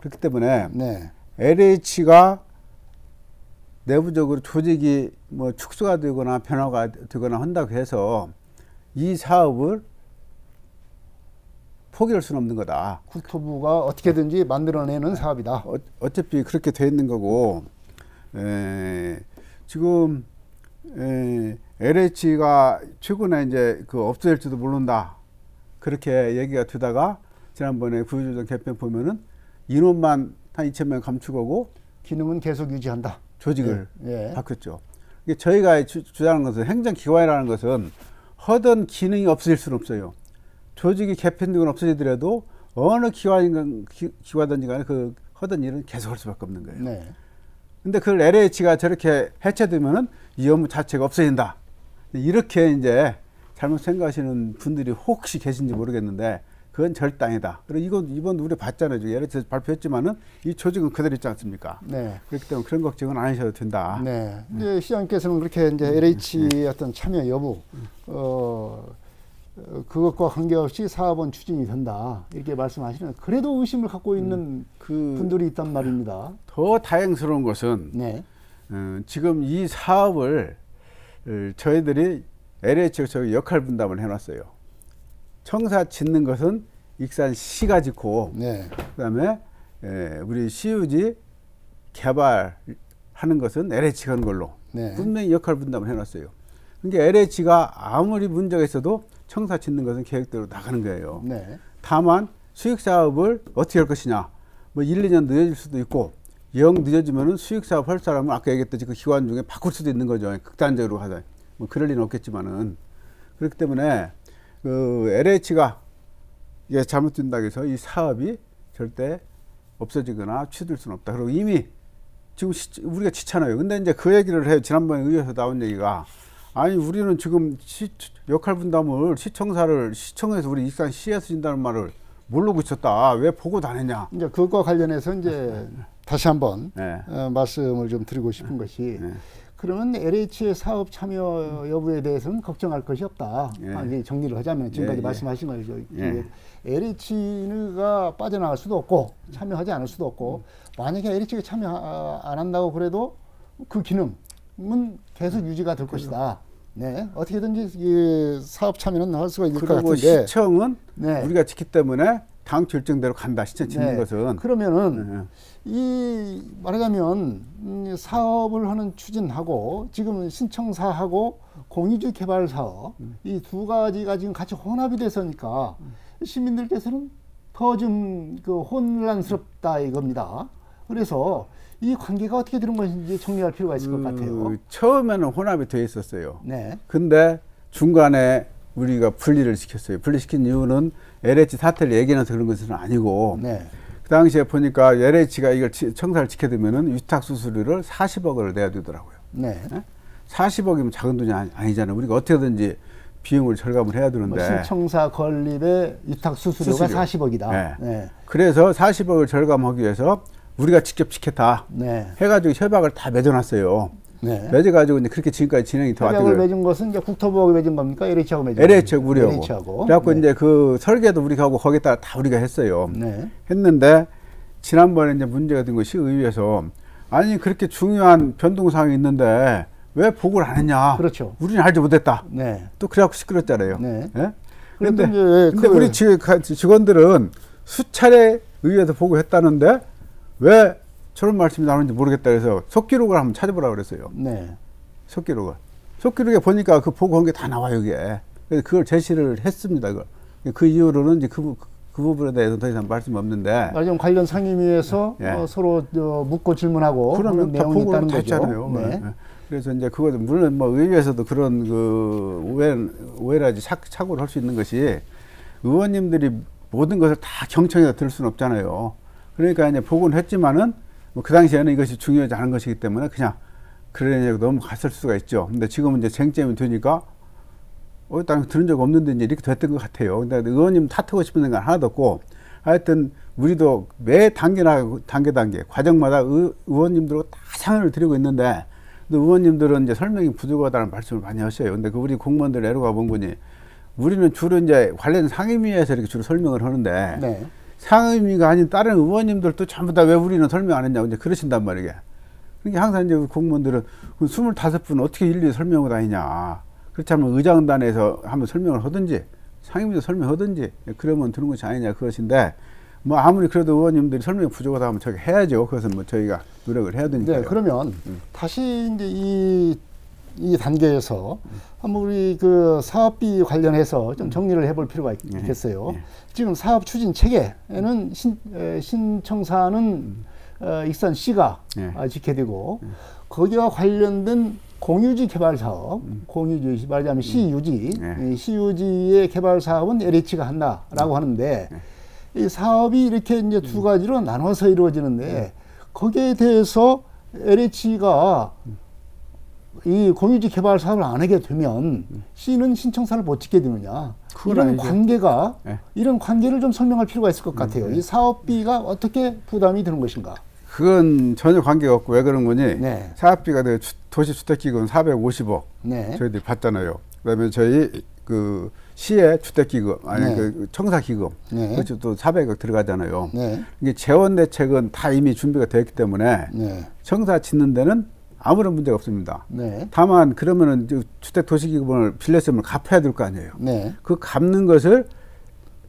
그렇기 때문에 네. LH가 내부적으로 조직이 뭐 축소가 되거나 변화가 되거나 한다고 해서 이 사업을 포기할 수는 없는 거다. 국토부가 어떻게든지 만들어내는 사업이다. 어차피 그렇게 돼 있는 거고 지금 LH가 최근에 이제 그 없어질지도 모른다. 그렇게 얘기가 되다가 지난번에 구조조정 개편 보면은 인원만 한 2,000명 감축하고 기능은 계속 유지한다. 조직을 바꿨죠. 저희가 주장하는 것은 행정기관이라는 것은 하던 기능이 없어질 수는 없어요. 조직이 개편되거나 없어지더라도 어느 기관이든지 간에 그 하던 일은 계속 할 수밖에 없는 거예요. 네. 근데 그걸 LH가 저렇게 해체되면은 이 업무 자체가 없어진다. 이렇게 이제 잘못 생각하시는 분들이 혹시 계신지 모르겠는데 그건 절대 아니다. 그리고 이번 우리 봤잖아요. LH에서 발표했지만은 이 조직은 그대로 있지 않습니까? 네. 그렇기 때문에 그런 걱정은 안 하셔도 된다. 네. 이제 시장께서는 그렇게 이제 LH의 어떤 참여 여부, 그것과 관계없이 사업은 추진이 된다. 이렇게 말씀하시는 그래도 의심을 갖고 있는 분들이 있단 말입니다. 더 다행스러운 것은 네. 지금 이 사업을 저희들이 LH에서 역할 분담을 해놨어요. 청사 짓는 것은 익산시가 짓고 네. 그다음에 우리 시유지 개발하는 것은 LH가 하는 걸로 네. 분명히 역할 분담을 해놨어요. 그러니까 LH가 아무리 문제가 있어도 청사 짓는 것은 계획대로 나가는 거예요. 네. 다만 수익사업을 어떻게 할 것이냐 뭐 1, 2년 늦어질 수도 있고 영 늦어지면은 수익사업 할 사람은 아까 얘기했듯이 그 기관 중에 바꿀 수도 있는 거죠. 극단적으로 하자. 뭐 그럴 리는 없겠지만은 그렇기 때문에 그 LH가 이게 잘못된다고 해서 이 사업이 절대 없어지거나 취소될 수는 없다. 그리고 이미 지금 우리가 지잖아요. 근데 이제 그 얘기를 해요. 지난번에 의회에서 나온 얘기가 아니 우리는 지금 역할 분담을 시청에서 우리 익산시에서 진다는 말을 모르고 있었다. 왜 보고도 안 했냐. 이제 그것과 관련해서 이제 다시 한번 네. 말씀을 좀 드리고 싶은 것이 네. 그러면 LH의 사업 참여 여부에 대해서는 걱정할 것이 없다. 예. 정리를 하자면 지금까지 말씀하신 거죠. LH가 빠져나갈 수도 없고 참여하지 않을 수도 없고 만약에 LH가 참여 안 한다고 그래도 그 기능은 계속 유지가 될 것이다. 네, 어떻게든지 이 사업 참여는 할 수가 있을 것 같은데. 그리고 시청은 네. 우리가 지키 때문에 당초 일정대로 간다. 시청 짓는 네. 것은. 그러면은 이 말하자면 사업을 하는 추진하고 지금 신청사하고 공유주 개발 사업 이 두 가지가 지금 같이 혼합이 돼서니까 시민들께서는 더 좀 그 혼란스럽다 이겁니다. 그래서 이 관계가 어떻게 되는 것인지 정리할 필요가 있을 것 같아요. 처음에는 혼합이 돼 있었어요. 네. 근데 중간에 우리가 분리를 시켰어요. 분리시킨 이유는 LH 사태를 얘기해서 그런 것은 아니고 네. 그 당시에 보니까 LH가 이걸 청사를 지켜두면은 위탁 수수료를 40억을 내야 되더라고요. 네. 네? 40억이면 작은 돈이 아니잖아요. 우리가 어떻게든지 비용을 절감을 해야 되는데. 뭐 신청사 건립의 위탁 수수료가 40억이다. 네. 네. 그래서 40억을 절감하기 위해서 우리가 직접 지켰다. 네. 해가지고 협약을 다 맺어놨어요. 네. 맺어가지고 이제 그렇게 지금까지 진행이 돼 왔고요. 협약을 맺은 것은 이제 국토부하고 맺은 겁니까? LH하고 맺은 LH하고 우리하고. LH하고. 그래갖고 네. 이제 그 설계도 우리가 하고 거기에 따라 다 우리가 했어요. 네. 했는데 지난번에 이제 문제가 된 것이 의회에서 아니 그렇게 중요한 변동사항이 있는데 왜 보고를 안 했냐. 그렇죠. 우리는 알지 못했다. 네. 또 그래갖고 시끄럽잖아요. 네. 네? 근데 우리 직원들은 수차례 의회에서 보고했다는데 왜 저런 말씀이 나오는지 모르겠다 그래서 속기록을 한번 찾아보라고 그랬어요. 네. 속기록을. 속기록에 보니까 그 보고한 게 다 나와요, 이게. 그래서 그걸 제시를 했습니다, 그걸. 그 이후로는 이제 그 부분에 대해서 더 이상 말씀이 없는데. 나중 관련 상임위에서 네. 서로 묻고 질문하고 그러면 다 보고를 다 했잖아요. 네. 그래서 이제 그거 물론 뭐 의회에서도 그런 그 오해라지 착오를 할 수 있는 것이 의원님들이 모든 것을 다 경청해서 들을 수는 없잖아요. 그러니까 이제 보고는 했지만은 뭐 그 당시에는 이것이 중요하지 않은 것이기 때문에 그냥 그러냐고 넘어갔을 수가 있죠. 근데 지금은 이제 쟁점이 되니까 딱 들은 적 없는데 이제 이렇게 됐던 것 같아요. 근데 의원님 탓하고 싶은 생각 하나도 없고, 하여튼 우리도 매 단계 과정마다 의원님들하고 다 상의를 드리고 있는데, 의원님들은 이제 설명이 부족하다는 말씀을 많이 하셔요. 근데 그 우리 공무원들 애로가 본 거니, 우리는 주로 이제 관련 상임위에서 이렇게 주로 설명을 하는데, 네. 상임위가 아닌 다른 의원님들도 전부 다 왜 우리는 설명 안 했냐고 이제 그러신단 말이에요. 그러니까 항상 이제 공무원들은 25분 어떻게 일일이 설명을 다니냐. 그렇지 않으면 의장단에서 한번 설명을 하든지, 상임위도 설명하든지, 그러면 되는 것이 아니냐 그것인데, 뭐 아무리 그래도 의원님들이 설명이 부족하다 하면 저기 해야죠. 그것은 뭐 저희가 노력을 해야 되니까요. 네, 그러면 다시 이제 이 단계에서 한번 우리 그 사업비 관련해서 좀 정리를 해볼 필요가 있겠어요. 지금 사업 추진 체계에는 신청사는 익산시가 지켜지고, 거기와 관련된 공유지 개발 사업, 공유지 말하자면 시유지, 시유지의 개발 사업은 LH가 한다라고 하는데, 이 사업이 이렇게 이제 두 가지로 나눠서 이루어지는데, 거기에 대해서 LH가 이 공유지 개발 사업을 안 하게 되면 C는 신청사를 못 짓게 되느냐. 이런 관계가, 이런 관계를 좀 설명할 필요가 있을 것 같아요. 이 사업비가 어떻게 부담이 되는 것인가. 그건 전혀 관계가 없고, 왜 그런 거니? 사업비가 도시주택기금 450억 저희들이 받잖아요. 그다음에 저희 그 시의 주택기금, 아니 그 청사기금, 그렇죠. 또 400억 들어가잖아요. 이게 재원 대책은 다 이미 준비가 되었기 때문에 청사 짓는 데는 아무런 문제가 없습니다. 다만 그러면은 주택도시기금을 빌렸으면 갚아야 될 거 아니에요. 그 갚는 것을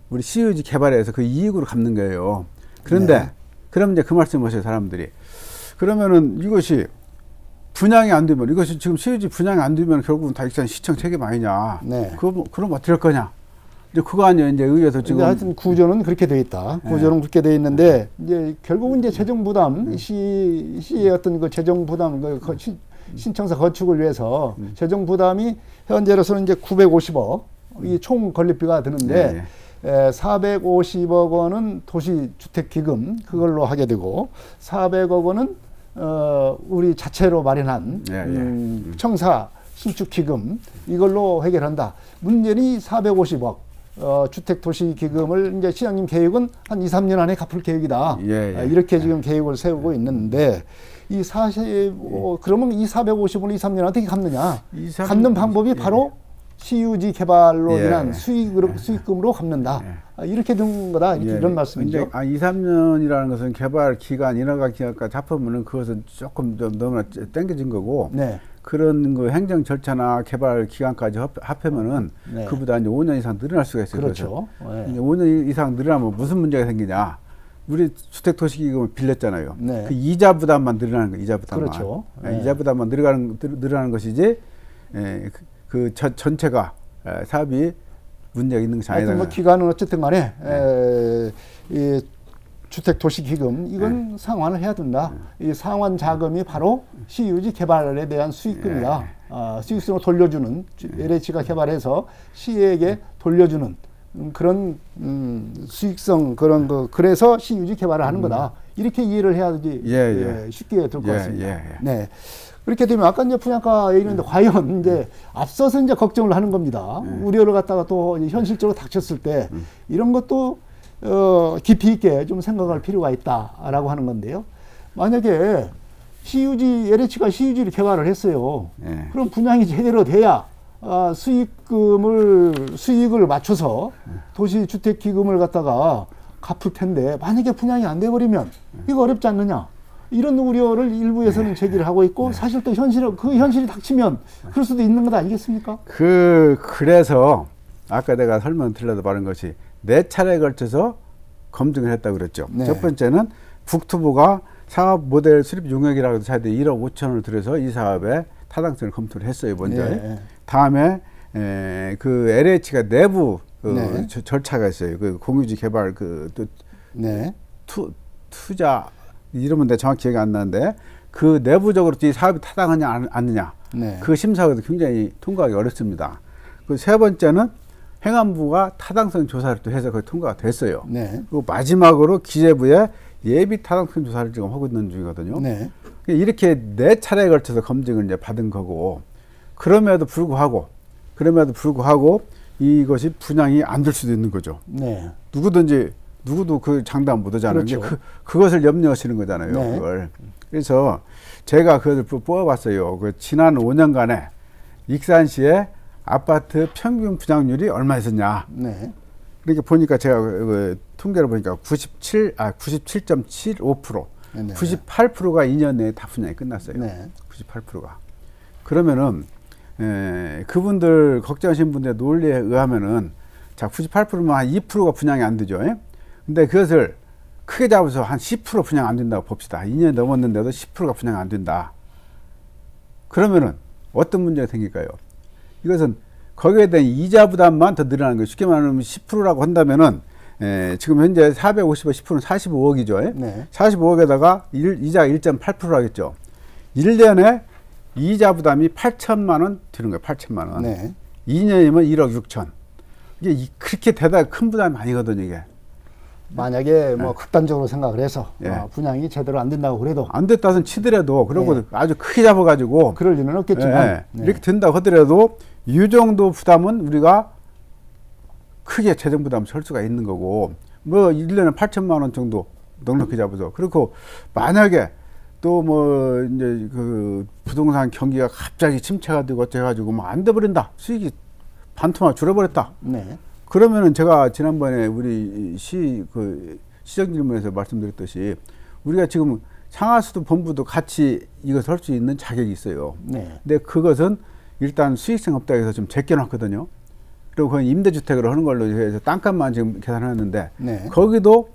우리 시유지 개발해서 그 이익으로 갚는 거예요. 그런데 그럼 이제 그 말씀을 하셔요, 사람들이. 그러면은 이것이 분양이 안 되면, 이것이 지금 시유지 분양이 안 되면 결국은 다 익산 시청 책임 아니냐. 그럼 어떻게 할 거냐. 이제 그거 아니에요. 이제 의회에서 지금. 하여튼 구조는 그렇게 돼 있다. 구조는 그렇게 돼 있는데, 이제 결국은 이제 재정 부담, 시의 어떤 그 재정 부담, 신청사 건축을 위해서 재정 부담이 현재로서는 이제 950억, 이 총 건립비가 드는데, 450억 원은 도시주택기금, 그걸로 하게 되고, 400억 원은 우리 자체로 마련한 청사 신축기금, 이걸로 해결한다. 문제는 이 450억 주택도시기금을 이제 시장님 계획은 한 2, 3년 안에 갚을 계획이다. 이렇게 지금 계획을 세우고 있는데, 이 그러면 이 450원을 2, 3년 안에 어떻게 갚느냐? 갚는 방법이 바로 시유지 개발로 인한 수익금으로 갚는다. 이렇게 된 거다. 이런 말씀이죠. 2, 3년이라는 것은 개발 기간, 인허가 기간까지 합하면은 그것은 조금 좀 너무나 땡겨진 거고, 그런 그 행정 절차나 개발 기간까지 합하면은 그보다 이제 5년 이상 늘어날 수가 있어요. 그렇죠. 이제 5년 이상 늘어나면 무슨 문제가 생기냐? 우리 주택도시기금을 빌렸잖아요. 그 이자 부담만 늘어나는 거예요. 이자 부담만. 그렇죠. 이자 부담만 늘어나는 것이지. 그 전체가 사업이 문제가 있는 것이 아니다. 뭐 기간은 어쨌든 간에 이 주택도시기금 이건 상환을 해야 된다. 이 상환 자금이 바로 시유지 개발에 대한 수익금이다. 수익성을 돌려주는, LH가 개발해서 시에게 돌려주는 그런 수익성, 그런 그래서 시유지 개발을 하는 거다. 이렇게 이해를 해야지 쉽게 될 것 같습니다. 네. 그렇게 되면 아까 이제 분양가 얘기했는데 과연 이제 앞서서 이제 걱정을 하는 겁니다. 우려를 갖다가 또 현실적으로 닥쳤을 때 이런 것도 깊이 있게 좀 생각할 필요가 있다라고 하는 건데요. 만약에 LH가 시유지를 개발을 했어요. 그럼 분양이 제대로 돼야 수익을 맞춰서 도시주택기금을 갖다가 갚을 텐데, 만약에 분양이 안 돼버리면 이거 어렵지 않느냐. 이런 우려를 일부에서는 제기를 하고 있고, 사실 또 그 현실이 닥치면 그럴 수도 있는 것 아니겠습니까? 그래서 아까 내가 설명드리려다 말한 것이 4차례에 걸쳐서 검증을 했다고 그랬죠. 첫 번째는 국토부가 사업 모델 수립 용역이라고 해서 1억 5천을 들여서 이 사업의 타당성을 검토를 했어요, 먼저. 다음에 그 LH가 내부 절차가 있어요. 그 공유지 개발 투자 이러면 내가 정확히 기억이 안 나는데, 그 내부적으로 이 사업이 타당하냐 않느냐, 그 심사가 굉장히 통과하기 어렵습니다. 그 세 번째는 행안부가 타당성 조사를 또 해서 거의 통과가 됐어요. 그리고 마지막으로 기재부의 예비 타당성 조사를 지금 하고 있는 중이거든요. 이렇게 4차례에 걸쳐서 검증을 이제 받은 거고, 그럼에도 불구하고 이것이 분양이 안 될 수도 있는 거죠. 네. 누구도 그 장담 못 하잖아요. 그렇죠. 그것을 염려하시는 거잖아요. 네. 그걸. 그래서 제가 그것을 뽑아봤어요. 그 지난 5년간에 익산시의 아파트 평균 분양률이 얼마였었냐. 네. 그렇게 보니까 제가 그 통계를 보니까 97.75%, 네. 98%가 2년 내에 다 분양이 끝났어요. 네. 98%가. 그러면은 그분들 걱정하신 분들의 논리에 의하면은 자 98%면 한 2%가 분양이 안 되죠. 근데 그것을 크게 잡아서 한 10% 분양 안 된다고 봅시다. 2년 넘었는데도 10%가 분양 안 된다. 그러면은 어떤 문제가 생길까요? 이것은 거기에 대한 이자 부담만 더 늘어나는 거예요. 쉽게 말하면 10%라고 한다면은 지금 현재 450에 10%는 45억이죠. 네. 45억에다가 이자가 1.8%라겠죠. 1년에 이자 부담이 8천만 원 드는 거예요. 8천만 원. 네. 2년이면 1억 6천. 이게 그렇게 대단히 큰 부담이 아니거든요, 이게. 만약에 뭐 극단적으로 생각을 해서 예. 분양이 제대로 안 된다고 그래도 안 됐다선 치더라도 그러고 예. 아주 크게 잡아가지고 그럴 일은 없겠지만 네. 이렇게 된다고 하더라도 이 정도 부담은 우리가 크게 재정 부담 설 수가 있는 거고 뭐 1년에 8천만 원 정도 넉넉히 잡아서 그렇고 만약에 또 뭐 이제 그 부동산 경기가 갑자기 침체가 되고 어째가지고 뭐 안 돼버린다 수익이 반토막 줄어버렸다. 네. 그러면은 제가 지난번에 우리 시정 질문에서 말씀드렸듯이 우리가 지금 상하수도 본부도 같이 이것을 할 수 있는 자격이 있어요. 네. 근데 그것은 일단 수익성 없다 해서 좀 제껴놨거든요. 그리고 그건 임대주택으로 하는 걸로 해서 땅값만 지금 계산했는데 네. 거기도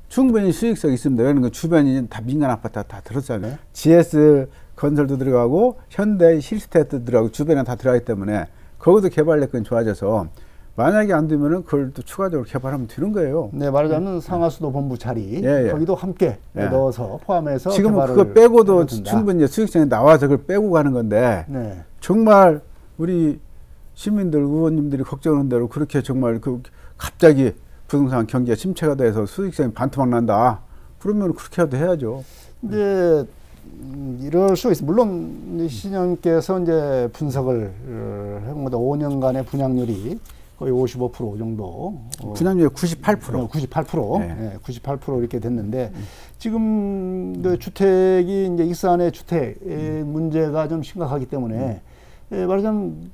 충분히 수익성이 있습니다. 그러니까 주변이 다 민간 아파트 다 들었잖아요. 네. GS 건설도 들어가고 현대 힐스테이트도 들어가고 주변에 다 들어가기 때문에 거기도 개발 여건이 좋아져서 만약에 안 되면은 그걸 또 추가적으로 개발하면 되는 거예요. 네, 말하자면 상하수도 본부 자리 예, 예. 거기도 함께 예. 넣어서 포함해서 지금은 그거 빼고도 해준다. 충분히 수익성이 나와서 그걸 빼고 가는 건데 네. 정말 우리 시민들 의원님들이 걱정하는 대로 그렇게 정말 그 갑자기 부동산 경기가 침체가 돼서 수익성이 반토막 난다. 그러면 그렇게라도 해야죠. 이제 이럴 수 있어. 물론 시장님께서 이제 분석을 한 것보다 5년간의 분양률이 거의 55% 정도. 분양률이 98%. 98%. 네. 네, 98% 이렇게 됐는데 지금 그 주택이 이제 익산의 주택 문제가 좀 심각하기 때문에 말하자면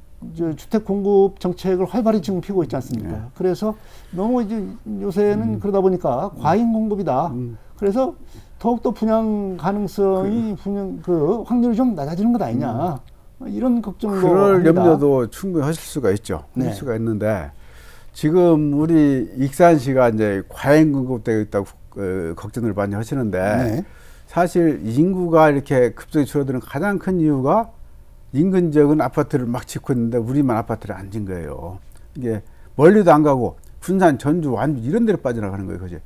주택 공급 정책을 활발히 지금 피고 있지 않습니까? 네. 그래서 너무 이제 요새는 그러다 보니까 과잉 공급이다. 그래서 더욱더 분양 가능성이 그 확률이 좀 낮아지는 것 아니냐. 이런 걱정도 그럴 합니다. 염려도 충분히 하실 수가 있죠. 네. 하실 수가 있는데 지금 우리 익산시가 이제 과잉 공급되어 있다고 걱정을 많이 하시는데 네. 사실 인구가 이렇게 급속히 줄어드는 가장 큰 이유가 인근 지역은 아파트를 막 짓고 있는데 우리만 아파트를 안 짓는 거예요. 이게 멀리도 안 가고 군산, 전주, 완주 이런 데로 빠져나가는 거예요. 그지?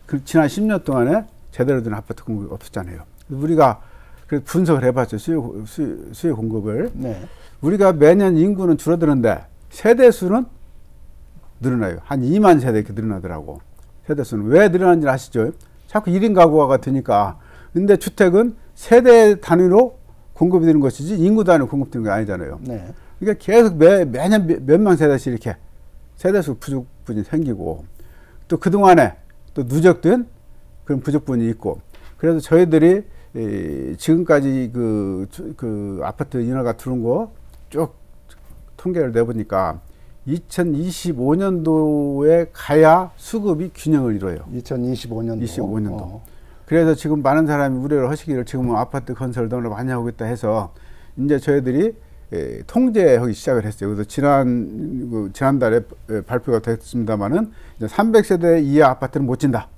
그 지난 10년 동안에 제대로 된 아파트 공급이 없었잖아요. 우리가 그래서 분석을 해봤죠. 수요 공급을. 네. 우리가 매년 인구는 줄어드는데 세대 수는 늘어나요. 한 2만 세대 이렇게 늘어나더라고. 세대 수는. 왜 늘어나는지 아시죠? 자꾸 1인 가구화가 되니까. 근데 주택은 세대 단위로 공급이 되는 것이지 인구 단위로 공급되는 게 아니잖아요. 네. 그러니까 계속 매년 몇만 세대씩 이렇게 세대수 부족분이 생기고 또 그동안에 또 누적된 그런 부족분이 있고 그래서 저희들이 지금까지 그 아파트 인허가 들어온 거 쭉 통계를 내보니까 2025년도에 가야 수급이 균형을 이뤄요. 2025년도. 25년도. 그래서 지금 많은 사람이 우려를 하시기를 지금은 아파트 건설 너무 많이 하고 있다 해서 이제 저희들이 통제하기 시작을 했어요. 그래서 지난달에 발표가 됐습니다만은 300세대 이하 아파트는 못 짓는다.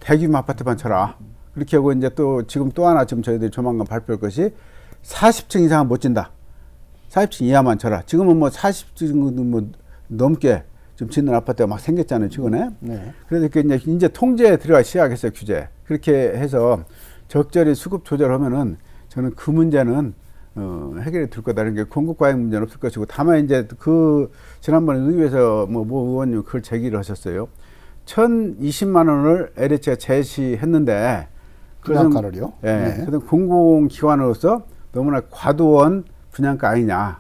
대규모 아파트만 쳐라. 그렇게 하고 이제 또 지금 또 하나 지금 저희들이 조만간 발표할 것이 40층 이상은 못 짓는다. 40층 이하만 쳐라. 지금은 뭐 40층 뭐 넘게 좀 짓는 아파트가 막 생겼잖아요, 최근에. 네. 그래서 이제 통제에 들어가 시작했어요, 규제. 그렇게 해서 적절히 수급 조절하면은 저는 그 문제는 해결이 될 거다. 이런 게 공급 과잉 문제는 없을 것이고 다만 이제 지난번에 의회에서 뭐 의원님 그걸 제기를 하셨어요. 1,020만 원을 LH가 제시했는데 분양가를요? 예. 네. 그래서 공공기관으로서 너무나 과도한 분양가 아니냐.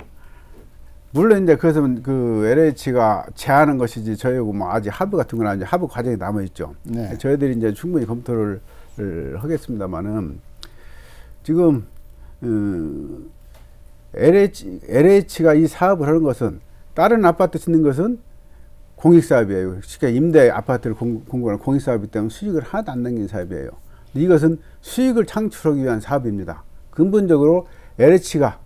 물론 이제 그래서 그 LH가 제안한 것이지 저희하고 뭐 아직 합의 같은 건 아니죠. 합의 과정이 남아 있죠. 네. 저희들이 이제 충분히 검토를 하겠습니다만은 지금 LH가 이 사업을 하는 것은 다른 아파트 짓는 것은 공익사업이에요. 쉽게 임대 아파트를 공급하는 공익사업이기 때문에 수익을 하나도 안 남긴 사업이에요. 이것은 수익을 창출하기 위한 사업입니다. 근본적으로 LH가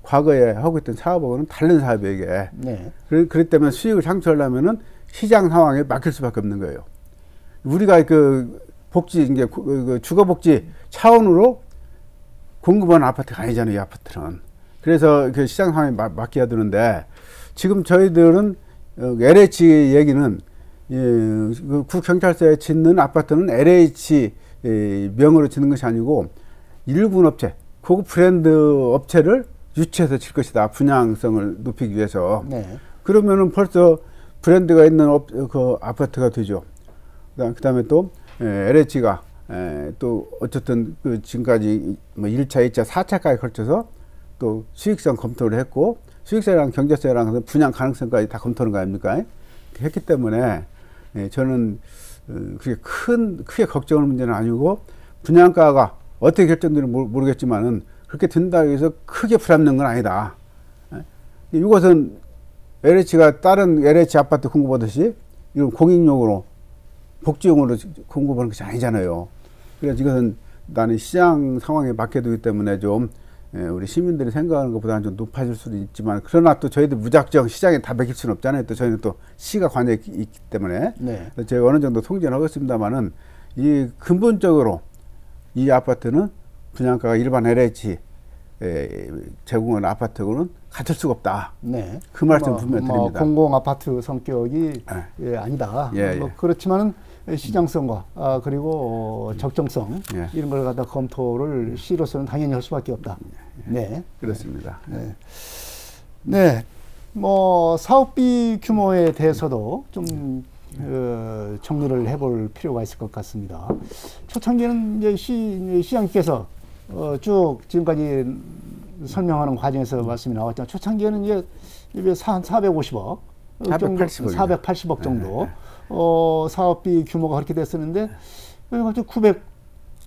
과거에 하고 있던 사업하고는 다른 사업이에요, 이게. 네. 그렇기 때문에 수익을 창출하려면은 시장 상황에 맡길 수밖에 없는 거예요. 우리가 그 복지, 이제 그 주거복지 차원으로 공급하는 아파트가 아니잖아요, 이 아파트는. 그래서 그 시장 상황에 맡겨야 되는데, 지금 저희들은 LH 얘기는 그 구경찰서에 짓는 아파트는 LH 명으로 짓는 것이 아니고 일군 업체, 고급 브랜드 업체를 유치해서 질 것이다. 분양성을 높이기 위해서. 네. 그러면은 벌써 브랜드가 있는 그 아파트가 되죠. 그다음에 또 LH가 또 어쨌든 그 지금까지 뭐 1차, 2차, 4차까지 걸쳐서 또 수익성 검토를 했고 수익성이랑 경제성이랑 분양 가능성까지 다 검토하는 거 아닙니까? 했기 때문에 저는 그게 크게 걱정할 문제는 아니고 분양가가 어떻게 결정되는지 모르겠지만은 그렇게 된다고 해서 크게 불합는 건 아니다. 이것은 LH가 다른 LH 아파트 공급하듯이 이런 공익용으로 복지용으로 공급하는 것이 아니잖아요. 그래서 이것은 나는 시장 상황에 맡겨두기 때문에 좀 우리 시민들이 생각하는 것보다는 좀 높아질 수도 있지만 그러나 또 저희들 무작정 시장에 다 맡길 수는 없잖아요. 또 저희는 또 시가 관여에 있기 때문에 네. 저희가 어느 정도 통제는 하겠습니다만은 이 근본적으로 이 아파트는 분양가가 일반 LH 제공하는 아파트하고는 같을 수가 없다. 네. 그 말씀 분명히 드립니다. 공공 아파트 성격이 아니다. 그렇지만은 시장성과 그리고 적정성 이런 걸 갖다 검토를 시로서는 당연히 할 수밖에 없다. 네, 그렇습니다. 네. 네, 뭐 사업비 규모에 대해서도 좀 정리를 해볼 필요가 있을 것 같습니다. 초창기는 이제 시장님께서 쭉 지금까지 설명하는 과정에서 말씀이 나왔지만 초창기에는 이제 450억, 480억 정도 사업비 규모가 그렇게 됐었는데 왜 갑자기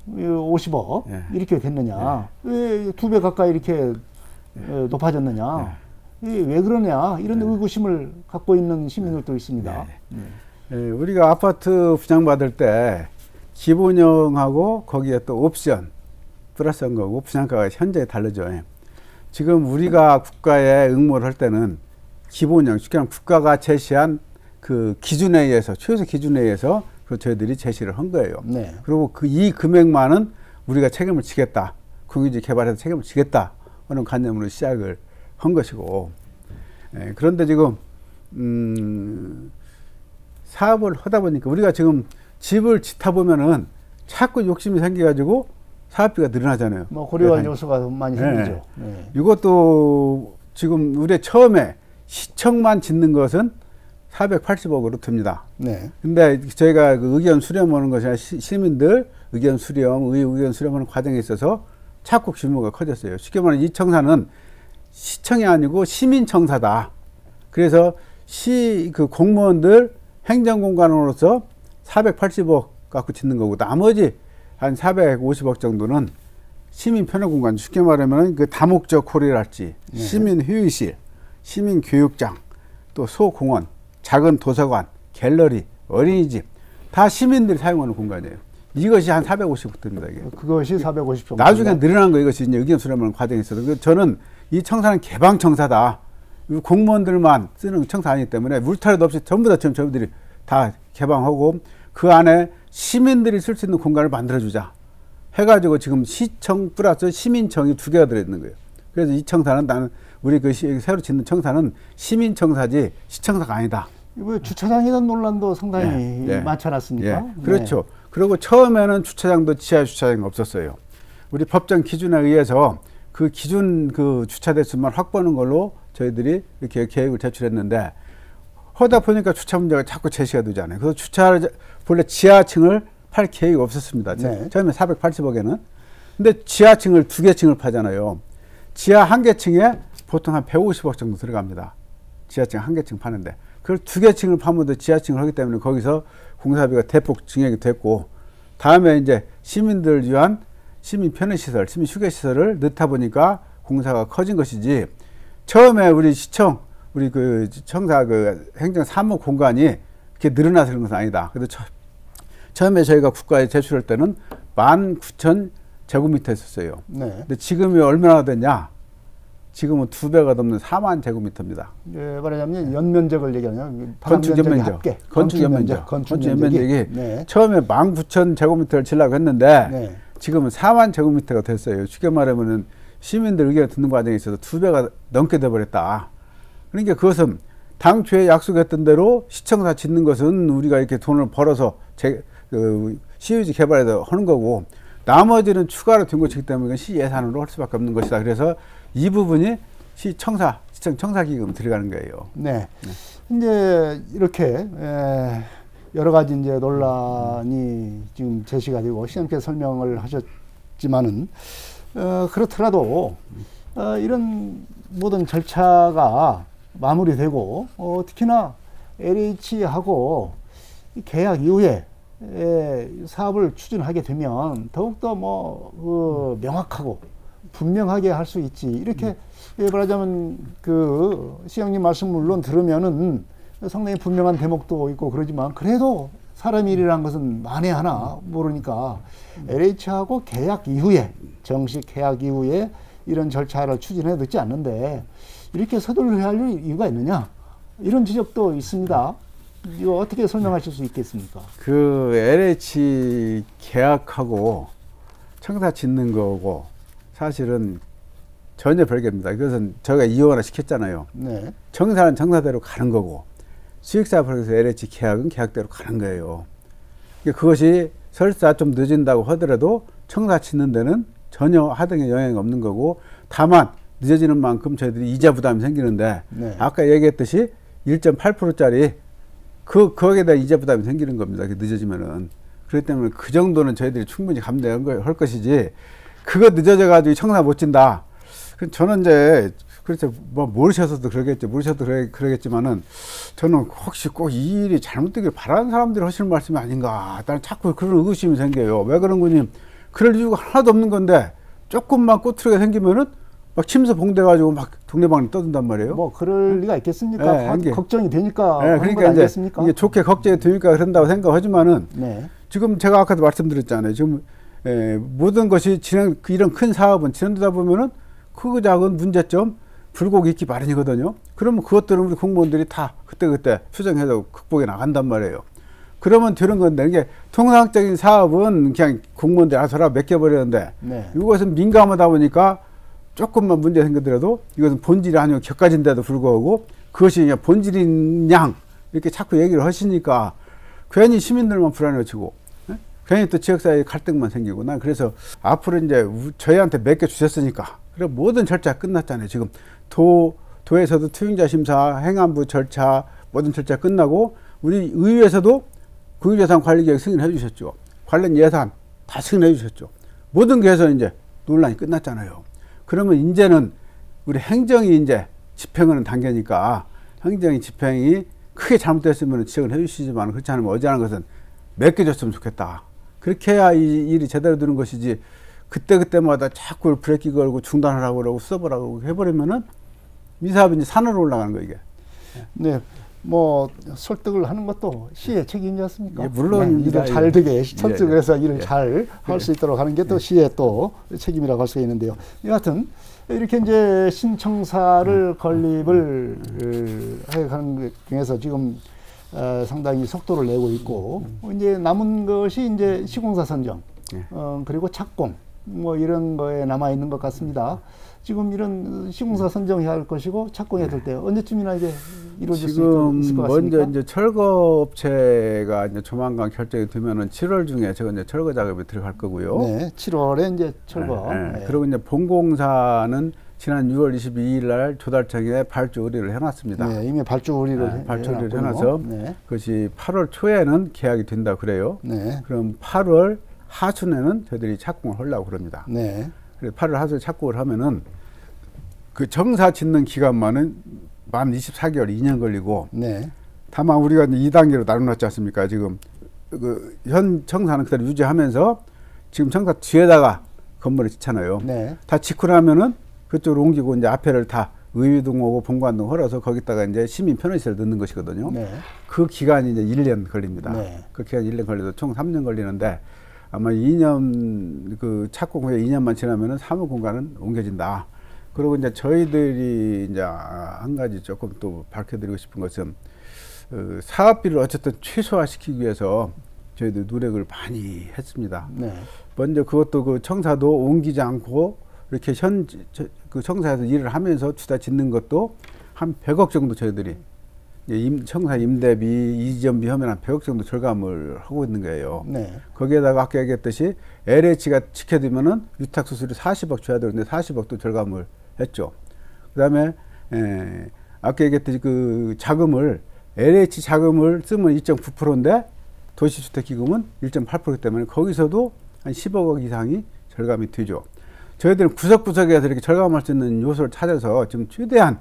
950억 이렇게 됐느냐? 왜 2배 가까이 이렇게 높아졌느냐? 왜 그러냐? 이런 의구심을 갖고 있는 시민들도 있습니다. 우리가 아파트 분양받을 때 기본형하고 거기에 또 옵션 플러스한 거고 분양가가 현저히 다르죠. 지금 우리가 국가에 응모를 할 때는 기본형, 쉽게 말하면 국가가 제시한 그 기준에 의해서, 최소 기준에 의해서 저희들이 제시를 한 거예요. 네. 그리고 이 금액만은 우리가 책임을 지겠다. 공유지 개발해서 책임을 지겠다. 하는 관념으로 시작을 한 것이고. 그런데 지금, 사업을 하다 보니까 우리가 지금 집을 짓다 보면은 자꾸 욕심이 생겨가지고 사업비가 늘어나잖아요. 뭐 고려한 요소가 많이 생기죠. 네. 이것도 지금 우리 처음에 시청만 짓는 것은 480억으로 듭니다. 네. 근데 저희가 그 의견 수렴하는 것이 아니라 시민들 의견 수렴, 의견 수렴하는 과정에 있어서 자꾸 규모가 커졌어요. 쉽게 말하면 이 청사는 시청이 아니고 시민청사다. 그래서 그 공무원들 행정공간으로서 480억 갖고 짓는 거고 나머지 한 450억 정도는 시민 편의 공간, 쉽게 말하면 그 다목적 홀이랄지 시민 휴의실, 시민 교육장, 또 소공원, 작은 도서관, 갤러리, 어린이집 다 시민들이 사용하는 공간이에요. 이것이 한 450억 듭니다. 이게. 그것이 450 정도. 나중에 늘어난 거 이것이 이제 의견 수렴하는 과정에 있어서 저는 이 청사는 개방 청사다. 공무원들만 쓰는 청사 아니기 때문에 울타리도 없이 전부 다 저희들이 다 개방하고 그 안에 시민들이 쓸 수 있는 공간을 만들어주자 해가지고 지금 시청 플러스 시민청이 2개가 들어있는 거예요. 그래서 이 청사는 나는 우리 그 새로 짓는 청사는 시민청사지 시청사가 아니다. 이거 주차장에 대한 논란도 상당히 많지 않았습니까? 그렇죠. 그리고 처음에는 주차장도 지하 주차장이 없었어요. 우리 법정 기준에 의해서 그 기준 그 주차 대수만 확보하는 걸로 저희들이 이렇게 계획을 제출했는데 하다 보니까 주차 문제가 자꾸 제시가 되잖아요. 그래서 주차를 본래 지하층을 팔 계획이 없었습니다. 네. 처음에 480억에는. 근데 지하층을 2개층을 파잖아요. 지하 1개층에 보통 한 150억 정도 들어갑니다. 지하층 1개층 파는데. 그걸 2개층을 파면 지하층을 하기 때문에 거기서 공사비가 대폭 증액이 됐고, 다음에 이제 시민들 위한 시민 편의시설, 시민 휴게시설을 넣다 보니까 공사가 커진 것이지, 처음에 우리 시청, 우리 그 청사 그 행정 사무 공간이 이렇게 늘어나서 그런 것은 아니다. 그래도 처음에 저희가 국가에 제출할 때는 19,000제곱미터였어요. 네. 근데 지금이 얼마나 됐냐? 지금은 2배가 넘는 4만 제곱미터입니다. 예, 말하자면 연면적을 얘기하냐? 건축 연면적. 건축 연면적이 네. 처음에 19,000제곱미터를 지려고 했는데 네. 지금은 4만 제곱미터가 됐어요. 쉽게 말하면은 시민들 의견을 듣는 과정에 있어서 2배가 넘게 돼버렸다. 그러니까 그것은 당초에 약속했던 대로 시청사 짓는 것은 우리가 이렇게 돈을 벌어서 시유지 개발해서 하는 거고, 나머지는 추가로 된 것이기 때문에 시 예산으로 할 수밖에 없는 것이다. 그래서 이 부분이 시청 청사기금 들어가는 거예요. 네. 이제 이렇게 여러 가지 이제 논란이 지금 제시가 되고 시장님께서 설명을 하셨지만은 그렇더라도 이런 모든 절차가 마무리되고 특히나 LH하고 계약 이후에 사업을 추진하게 되면 더욱더 명확하고 분명하게 할 수 있지. 이렇게 말하자면 그 시장님 말씀 물론 들으면은 상당히 분명한 대목도 있고 그러지만 그래도 사람 일이라는 것은 만에 하나 모르니까 LH하고 계약 이후에 정식 계약 이후에 이런 절차를 추진해 듣지 않는데 이렇게 서둘러야 할 이유가 있느냐, 이런 지적도 있습니다. 이거 어떻게 설명하실 수 있겠습니까? 그 LH 계약하고 청사 짓는 거고 사실은 전혀 별개입니다. 그것은 저희가 이용하라 시켰잖아요. 네. 청사는 청사대로 가는 거고 수익사업에서 LH 계약은 계약대로 가는 거예요. 그것이 설사 좀 늦은다고 하더라도 청사 짓는 데는 전혀 하등의 영향이 없는 거고, 다만 늦어지는 만큼 저희들이 이자 부담이 생기는데 네. 아까 얘기했듯이 1.8%짜리 거기에 대한 이자 부담이 생기는 겁니다. 늦어지면은. 그렇기 때문에 그 정도는 저희들이 충분히 감내할 것이지, 그거 늦어져 가지고 청사 못 진다. 저는 이제 그렇죠. 모르셔서도 그러겠죠. 모르셔도 그러겠지만은 저는 혹시 꼭 이 일이 잘못되길 바라는 사람들이 하시는 말씀이 아닌가. 나는 자꾸 그런 의구심이 생겨요. 왜 그런 거니? 그럴 이유가 하나도 없는 건데 조금만 꼬투리가 생기면은 막 침서 봉돼가지고 막 동네방네 떠든단 말이에요. 그럴 리가 있겠습니까? 네, 걱정이 되니까. 네, 그러니까 이게 좋게 걱정이 되니까 그런다고 생각하지만은 네. 지금 제가 아까도 말씀드렸잖아요. 지금 모든 것이 이런 큰 사업은 진행되다 보면은 크고 작은 문제점 불곡이 있기 마련이거든요. 그러면 그것들은 우리 공무원들이 다 그때그때 수정해서 극복해 나간단 말이에요. 그러면 되는 건데, 이게 통상적인 사업은 그냥 공무원들이 알아서 맡겨버리는데 네. 이것은 민감하다 보니까 조금만 문제 생기더라도 이것은 본질이 아니고 격가진데도 불구하고 그것이 그냥 본질인 양 이렇게 자꾸 얘기를 하시니까 괜히 시민들만 불안해지고 괜히 또 지역사회에 갈등만 생기고, 난 그래서 앞으로 이제 저희한테 맡겨주셨으니까 그래 모든 절차 끝났잖아요. 지금 도에서도 투용자 심사, 행안부 절차 모든 절차 끝나고 우리 의회에서도 국유재산관리계획 승인해 주셨죠. 관련 예산 다 승인해 주셨죠. 모든 게 해서 이제 논란이 끝났잖아요. 그러면 이제는 우리 행정이 이제 집행하는 단계니까 행정이 집행이 크게 잘못됐으면 지적을 해 주시지만 그렇지 않으면 어지간한 것은 맡겨줬으면 좋겠다. 그렇게 해야 이 일이 제대로 되는 것이지, 그때마다 자꾸 브레이크 걸고 중단하라고 그러고 스톱하라고 해버리면은 이 사업이 이제 산으로 올라가는 거 이게. 네. 설득을 하는 것도 시의 책임이지 않습니까? 예, 물론 네, 일을 잘 되게 설득을 해서 일을 잘 할 수 있도록 하는 게 또 시의 또 책임이라고 할 수가 있는데요. 여하튼 이렇게 이제 신청사를 건립을 해가는 중에서 지금 상당히 속도를 내고 있고 이제 남은 것이 이제 시공사 선정, 그리고 착공 이런 거에 남아 있는 것 같습니다. 지금 이런 시공사 선정해야 할 것이고 착공해야 될 때 언제쯤이나 이제 이루어질 수 있을 것 같습니까? 먼저 이제 철거업체가 이제 조만간 결정이 되면은 7월 중에 제가 이제 철거 작업에 들어갈 거고요. 네, 7월에 이제 철거. 네. 그리고 이제 본공사는 지난 6월 22일 날 조달청에 발주 의뢰를 해놨습니다. 네, 이미 발주 의뢰를 발주 의뢰를 해놔서 그것이 8월 초에는 계약이 된다 그래요. 그럼 8월 하순에는 저희들이 착공을 하려고 그럽니다. 그래서 8월 하순에 착공을 하면은 그 정사 짓는 기간만은 만 24개월 2년 걸리고 다만 우리가 이제 2단계로 나눠놨지 않습니까? 지금 그 현 청사는 그대로 유지하면서 지금 청사 뒤에다가 건물을 짓잖아요. 다 짓고 나면은 그쪽으로 옮기고 이제 앞에를 다 의유동하고 본관동 헐어서 거기다가 이제 시민 편의시설 넣는 것이거든요. 그 기간이 이제 1년 걸립니다. 그 기간 1년 걸려도 총 3년 걸리는데 아마 2년 그 착공 후에 2년만 지나면은 사무 공간은 옮겨진다. 그리고 이제 저희들이 이제 한 가지 조금 또 밝혀드리고 싶은 것은 사업비를 어쨌든 최소화시키기 위해서 저희들 노력을 많이 했습니다. 먼저 그것도 그 청사도 옮기지 않고 이렇게 그 청사에서 일을 하면서 주다 짓는 것도 한 100억 정도 저희들이 청사 임대비, 이전비 하면 한 100억 정도 절감을 하고 있는 거예요. 거기에다가 아까 얘기했듯이 LH가 지켜두면은 위탁 수수료 40억 줘야 되는데 40억도 절감을 했죠. 그 다음에 아까 얘기했듯이 그 자금을 LH 자금을 쓰면 2.9%인데 도시주택기금은 1.8%이기 때문에 거기서도 한 10억 이상이 절감이 되죠. 저희들은 구석구석에서 이렇게 절감할 수 있는 요소를 찾아서 지금 최대한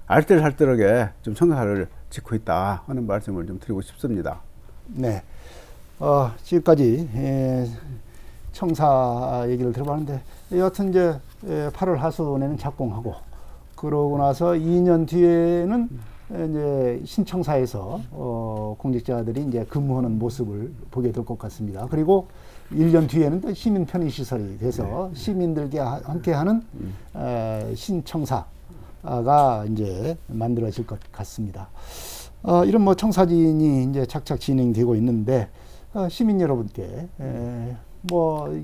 알뜰살뜰하게 좀 청사를 짓고 있다 하는 말씀을 좀 드리고 싶습니다. 네. 지금까지 청사 얘기를 들어봤는데 여하튼 이제 8월 하순에는 착공하고 그러고 나서 2년 뒤에는 이제 신청사에서 공직자들이 이제 근무하는 모습을 보게 될 것 같습니다. 그리고 1년 뒤에는 또 시민 편의시설이 돼서 시민들과 함께하는 신청사가 이제 만들어질 것 같습니다. 이런 뭐 청사진이 이제 착착 진행되고 있는데 시민 여러분께 뭐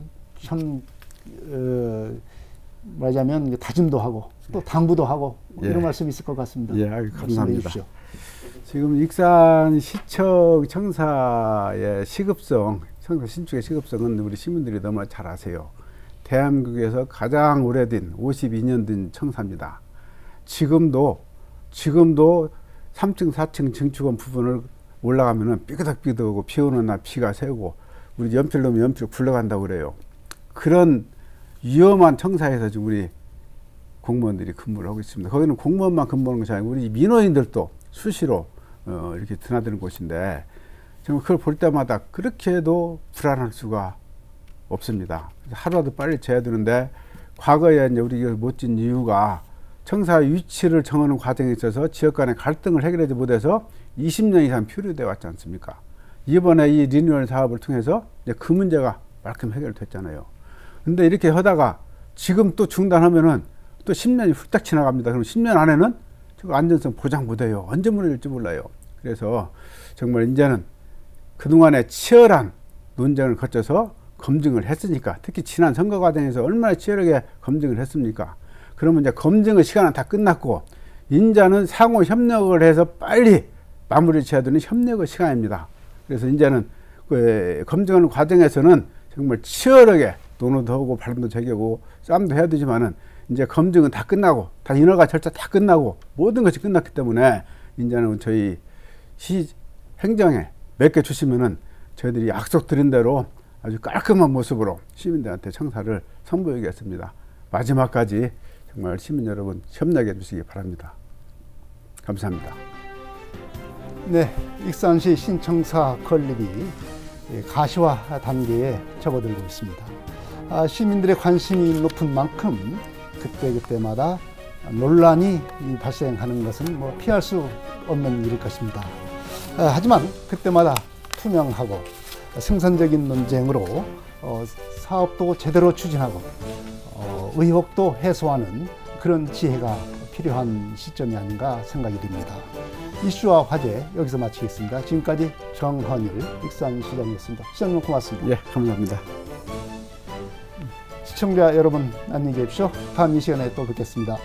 참 말하자면 다짐도 하고 또 당부도 하고 이런 말씀 있을 것 같습니다. 감사합니다. 지금 익산시청 청사의 시급성, 청사 신축의 시급성은 우리 시민들이 너무 잘 아세요. 대한민국에서 가장 오래된 52년 된 청사입니다. 지금도 3층, 4층 증축원 부분을 올라가면은 삐그덕삐그덕하고 비 오는 날 비가 새고 우리 연필 넣으면 연필 굴러간다고 그래요. 그런 위험한 청사에서 지금 우리 공무원들이 근무를 하고 있습니다. 거기는 공무원만 근무하는 것이 아니고 우리 민원인들도 수시로 이렇게 드나드는 곳인데 정말 그걸 볼 때마다 그렇게도 불안할 수가 없습니다. 하루라도 빨리 재야 되는데 과거에 이제 우리가 못 진 이유가 청사 위치를 정하는 과정에 있어서 지역 간의 갈등을 해결하지 못해서 20년 이상 표류되어 왔지 않습니까? 이번에 이 리뉴얼 사업을 통해서 이제 그 문제가 말끔 해결됐잖아요. 근데 이렇게 하다가 지금 또 중단하면은 또 10년이 훌딱 지나갑니다. 그럼 10년 안에는 저 안전성 보장 못해요. 언제 무너질지 몰라요. 그래서 정말 이제는 그동안에 치열한 논쟁을 거쳐서 검증을 했으니까 특히 지난 선거 과정에서 얼마나 치열하게 검증을 했습니까? 그러면 이제 검증의 시간은 다 끝났고 이제는 상호 협력을 해서 빨리 마무리를 지어야 되는 협력의 시간입니다. 그래서 이제는 그 검증하는 과정에서는 정말 치열하게 논의도 하고 발언도 제기하고 싸움도 해야 되지만은 이제 검증은 다 끝나고 다 인허가 절차 다 끝나고 모든 것이 끝났기 때문에 이제는 저희 시 행정에 맡겨주시면은 저희들이 약속드린 대로 아주 깔끔한 모습으로 시민들한테 청사를 선보이겠습니다. 마지막까지 정말 시민 여러분 협력해 주시기 바랍니다. 감사합니다. 네, 익산시 신청사 건립이 가시화 단계에 접어들고 있습니다. 시민들의 관심이 높은 만큼 그때그때마다 논란이 발생하는 것은 뭐 피할 수 없는 일일 것입니다. 하지만 그때마다 투명하고 생산적인 논쟁으로 사업도 제대로 추진하고 의혹도 해소하는 그런 지혜가 필요한 시점이 아닌가 생각이 듭니다. 이슈와 화제 여기서 마치겠습니다. 지금까지 정헌일 익산시장이었습니다. 시장님 고맙습니다. 예, 감사합니다. 시청자 여러분 안녕히 계십시오. 다음 이 시간에 또 뵙겠습니다.